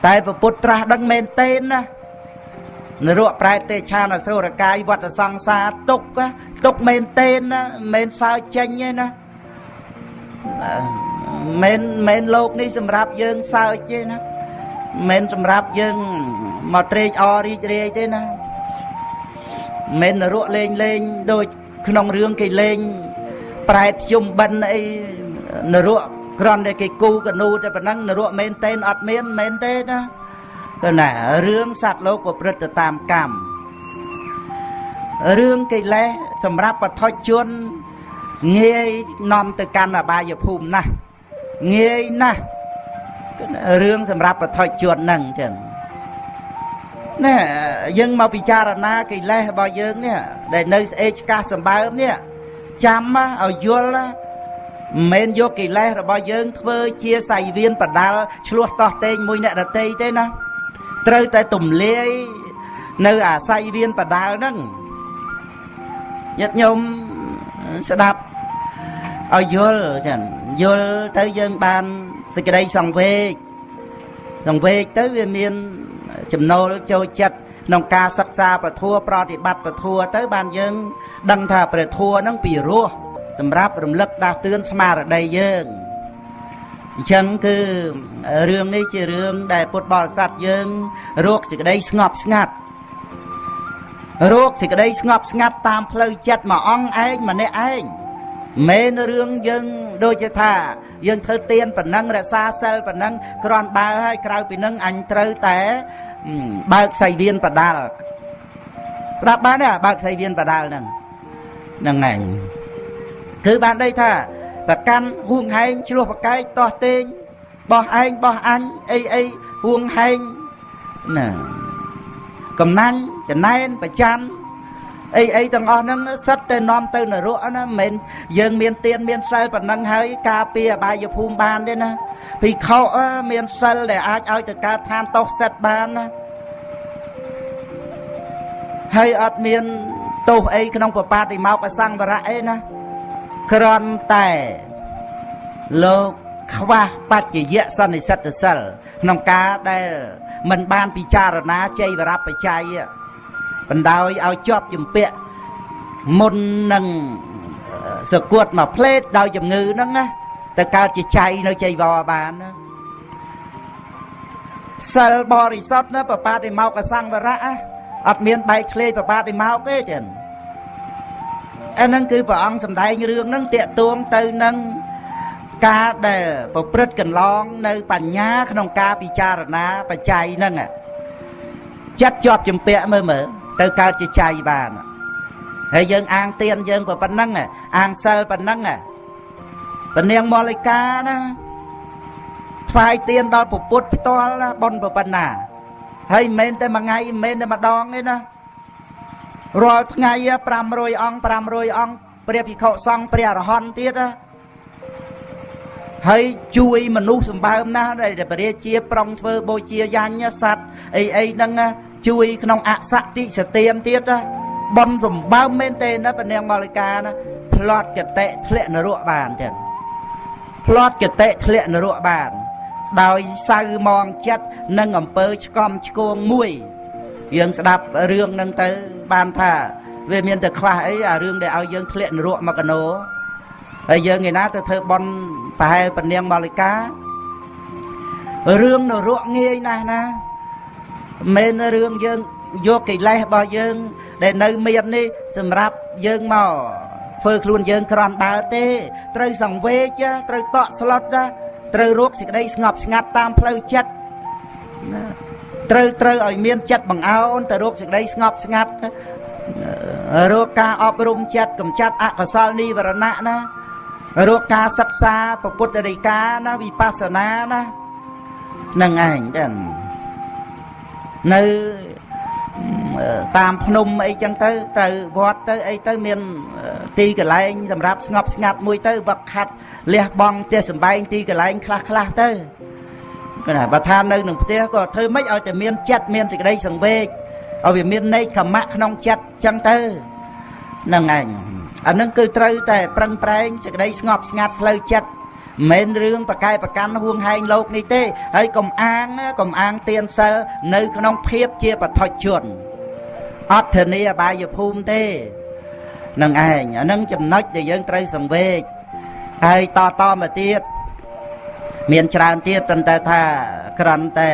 តែពពុទ្ធត្រាស់ដឹងមែនទេណានរកប្រែទេឆានអសុរកាយវត្តសង្សារទុកមែនទេណាមិនសើចេញទេណាមិនលោកនេះសម្រាប់យើងសើចទេណាមិនសម្រាប់យើងមកត្រេកអររីករាយទេណាមិននរកលេងដូចក្នុងរឿងគេលេងប្រែតយំបិណ្ឌអីនរកគ្រាន់តែគេគូកនូតែប៉ុណ្ណឹងនរកមែនទេអត់មានមែនទេណាគឺណារឿងសត្វលោកប្រព្រឹត្តទៅតាមកម្មរឿងកិលេសសម្រាប់បឋិជនងាយនាំទៅកាន់អបាយភូមិណាស់ងាយណាស់រឿងសម្រាប់បឋិជនហ្នឹងចឹងណែយើងមកពិចារណាកិលេសរបស់យើងនេះដែលនៅស្អេកឆ្កាស់សម្បើមនេះចាំឲ្យយល់មិនមែនយកកិលេសរបស់យើងធ្វើជាសៃវៀនបដាល់ឆ្លោះតោះតេងមួយអ្នកដតីទេណាត្រូវតែទំលាយនៅអាសៃវៀនបដាល់ហ្នឹងញាតិញោមស្ដាប់ឲ្យយល់ចឹងយល់ទៅយើងបានសេចក្តីសង្វេគទៅវាមានចំណូលចូលចិត្តក្នុងការសិក្សាពធប្រតិបត្តិពធទៅបានយើងដឹងថាព្រះធម៌ហ្នឹងពីរោះសម្រាប់រំលឹកដាស់តឿនស្មារតីយើងអញ្ចឹងគឺរឿងនេះជារឿងដែលពុទ្ធបរិស័ទយើងរកសេចក្តីស្ងប់ស្ងាត់តាមផ្លូវចិត្តមួយអង្គឯងម្នាក់ឯងមែនរឿងយើងដូចជាថាយើងធ្វើទានប៉ុណ្ណឹងរក្សាសិលប៉ុណ្ណឹងគ្រាន់បើហើយក្រៅពីនឹងអញត្រូវតែបើកសៃវៀនបដាល់ស្ដាប់បានទេបើកសៃវៀនបដាល់ហ្នឹងឯងគឺបានន័យថាប្រកាន់ហួងហែងឆ្លោះប្រកែកតោះតេងបោះឯងបោះអញអីហួងហែងណាកំណាញ់ចំណែនប្រច័នអីទាំងអស់ហ្នឹងសិតតែនាំទៅនរកណាមិនមែនយើងមានទានមានសិលប៉ុណ្ណឹងហើយការពារអបាយភូមិបានទេណាភិក្ខុមានសិលដែលអាចឲ្យទៅកើតឋានតោសិតបានណាហើយអត់មានទោសអីក្នុងបបាតិមកអសង្វរៈអីណាគ្រាន់តែលោកខ្វះបច្ចយៈសន្និសិទ្ធសិលក្នុងការដែលមិនបានពិចារណាចៃវរបច្ច័យបណ្ដោយឲ្យជាប់ជំពាក់មុននឹងសគួតមកផ្លេតដោយជំងឺហ្នឹងណាទៅកើតជាចៃនៅចៃវរបានណាសិលបរិសុទ្ធណាបបាតិមកអសង្វរៈអត់មានបែកធ្លាយបបាតិមកទេចឹងអាហ្នឹងគឺព្រះអង្គសម្ដែងរឿងហ្នឹងតាក់ទងទៅនឹងការដែលប្រព្រឹត្តកន្លងនៅបញ្ញាក្នុងការពិចារណាបច្ច័យហ្នឹងចិត្តជាប់ជំពាក់មើលទៅកើតជាចៃបានហើយយើងអាងទានយើងប៉ុណ្ណឹងអាងសិលប៉ុណ្ណឹងពនាងមលិកាណាថ្វាយទានដល់ពុទ្ធផ្ទាល់ណាបុណ្យប៉ុណ្ណាហើយមិនមែនតែមួយថ្ងៃមិនមែនតែម្ដងទេណារាល់ថ្ងៃ500អង្គ ព្រះភិក្ខុសង្ឃព្រះអរហន្តទៀតហើយជួយមនុស្សសម្បើមណាស់ដែលព្រះរាជាប្រុងធ្វើបូជាយ៉ាញ់សត្វអីហ្នឹងជួយក្នុងអសតិសទានទៀតបនសម្បើមមែនទេណាព្រះនាងម៉ាលិកាណាផ្្លាត់កតិធ្លាក់នរកបានចឹងផ្្លាត់កតិធ្លាក់នរកបានដោយសៅមងចិត្តនិងអំពើឆ្កំឆ្គងមួយយើងស្ដាប់រឿងហ្នឹងទៅបានថាវាមានតែខ្វះអីអារឿងដែលឲ្យយើងធ្លាក់នរកមកកណោហើយយើងឯណាទៅធ្វើបន់ប្រហែលពនាងម៉ាលិការឿងនរកងាយណាស់ណាមែនរឿងយើងយកកិលេសរបស់យើងដែលនៅមាននេះសម្រាប់យើងមកធ្វើខ្លួនយើងក្រំដើរទេត្រូវសង្វេគត្រូវតក់ស្លុតត្រូវរកសេចក្តីស្ងប់ស្ងាត់តាមផ្លូវចិត្តត្រូវឲ្យមានចិត្តបង្អោនទៅរកសេចក្តីស្ងប់ស្ងាត់រកការអប់រំចិត្តកម្ចាត់អកុសលនិវរណៈណារកការសិក្សាពុទ្ធដីកាណាវិបស្សនាណានឹងឯងចឹងនៅតាមភ្នំអីចឹងទៅវត្តទៅអីទៅមានទីកន្លែងសម្រាប់ស្ងប់ស្ងាត់មួយទៅវឹកខាត់លះបង់ផ្ទះសម្បែងទីកន្លែងខ្លះទៅគាត់ថាបើថានៅក្នុងផ្ទះក៏ធ្វើម៉េចឲ្យតែមានចិត្តមានសេចក្តីសង្វេគឲ្យវាមានន័យខមៈក្នុងចិត្តចឹងទៅនឹងឯងអានឹងគឺត្រូវតែប្រឹងប្រែងសេចក្តីស្ងប់ស្ងាត់ផ្លូវចិត្តមិនមែនរឿងប្រកែប្រកាន់ហួងហែងលោកនេះទេហើយកុំអាងទានសិលនៅក្នុងភាពជាបឋិជនអត់ធានាអបាយភូមិទេនឹងឯងអានឹងចំណុចដែលយើងត្រូវសង្វេគហើយតមកទៀតមានច្រើនទៀតប៉ុន្តែថាគ្រាន់តែ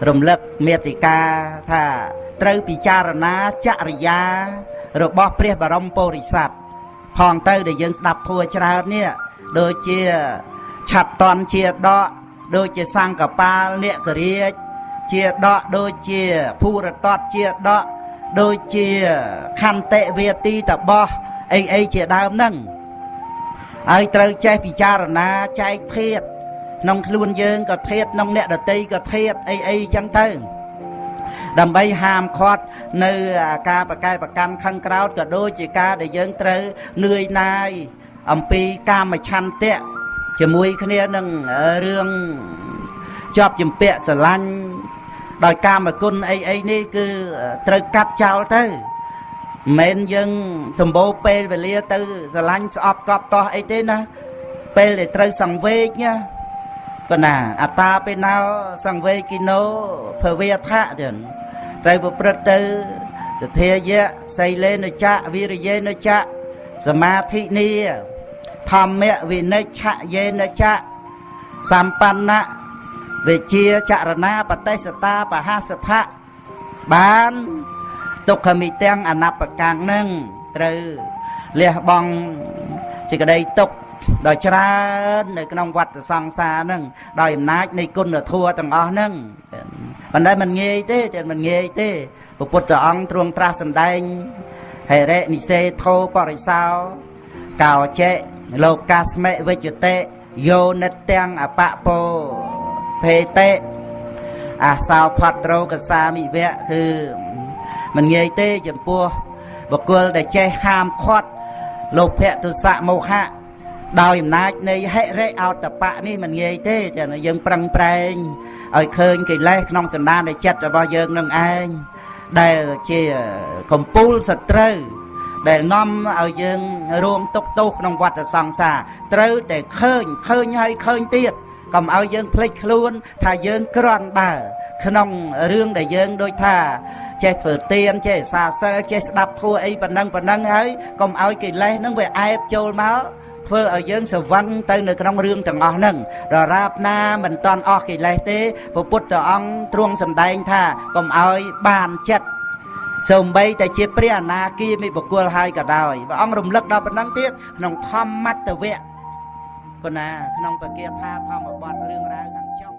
រំលឹកមេតិកាថាត្រូវពិចារណាចរិយារបស់ព្រះបរមពុរិស័ទផងទៅដែលយើងស្ដាប់ធัวច្រើននេះដូចជាឆាត់តន់ជាដកដូចជាសង្កបាលនេករាជជាដកដូចជាភូរតតជាដកដូចជាខន្តិវាទីតបោះអីជាដើមហ្នឹងហើយត្រូវចេះពិចារណាចែកធាតុក្នុងខ្លួនយើងក៏ធាតុក្នុងអ្នកដតីក៏ធាតុអីចឹងទៅដើម្បីហាមឃាត់នៅការប្រកែប្រកាន់ខឹងក្រោធក៏ដូចជាការដែលយើងត្រូវនឿយណាយអំពីកាមឆន្ទៈជាមួយគ្នានឹងរឿងជាប់ជំពាក់ស្រឡាញ់ដោយកាមគុណអីនេះគឺត្រូវកាត់ចោលទៅមិនមែនយើងសម្បូរពេលវេលាទៅស្រឡាញ់ស្អប់កប់តោះអីទេណាពេលដែលត្រូវសង្វេគណាប៉ុណ្ណាអតាពេលណៅសង្វេគីណូភវេថៈទៀតត្រូវប្រព្រឹត្តទៅទធាយៈសីលេនចៈវិរិយេនចៈសមាធិនីធម្មវិនិច្ឆយេនចៈសម្បណ្ណៈវិជាចរណាបតិសតាបហសថៈបានទុក្ខមិទាំងអនបកាំងនឹងត្រូវលះបង់សេចក្តីទុក្ខដោយច្រើននៅក្នុងវដ្តសង្សារហ្នឹងដោយអំណាចនៃគុណធម៌ទាំងអស់ហ្នឹងប៉ុន្តែมันងាយទេព្រះពុទ្ធអង្គទ្រង់ត្រាស់សម្ដែងហេរិនិសេធោបរិសោកោចេលោកកាស្មិវិជ្ជតិយោនិតទាំងអបពោភេតិអាសោផត្រោកសាមិវៈគឺมันងាយទេចំពោះបុគ្គលដែលចេះហាមឃាត់លោភៈទុសៈមោហៈដោយអំណាចនៃហិរិអោតបៈនេះมันងាយទេចា៎យើងប្រឹងប្រែងឲ្យឃើញកិលេសក្នុងសន្តាននៃចិត្តរបស់យើងនឹងឯងដែលជាកំពូលសត្រូវដែលនាំឲ្យយើងរងទុក្ខទោសក្នុងវដ្តសង្សារត្រូវតែឃើញហើយឃើញទៀតកុំឲ្យយើងភ្លេចខ្លួនថាយើងគ្រាន់បើក្នុងរឿងដែលយើងដូចថាចេះធ្វើទានចេះសាសិលចេះស្ដាប់ធัวអីប៉ុណ្ណឹងហើយកុំឲ្យកិលេសហ្នឹងវាអែបចូលមកធ្វើឲ្យយើងស្រវឹងទៅនៅក្នុងរឿងទាំងអស់ហ្នឹងដរាបណាមិនតាន់អស់កិលេសទេព្រះពុទ្ធអង្គទ្រង់សម្ដែងថាកុំឲ្យបានចិត្តសូម្បីតែជាព្រះអនាគាមីបុគ្គលហើយក៏ដោយព្រះអង្គរំលឹកដល់ប៉ុណ្ណឹងទៀតក្នុងធម្មត្តវៈគណាក្នុងបគាថាធម្មបទរឿងរ៉ាវខាងចុង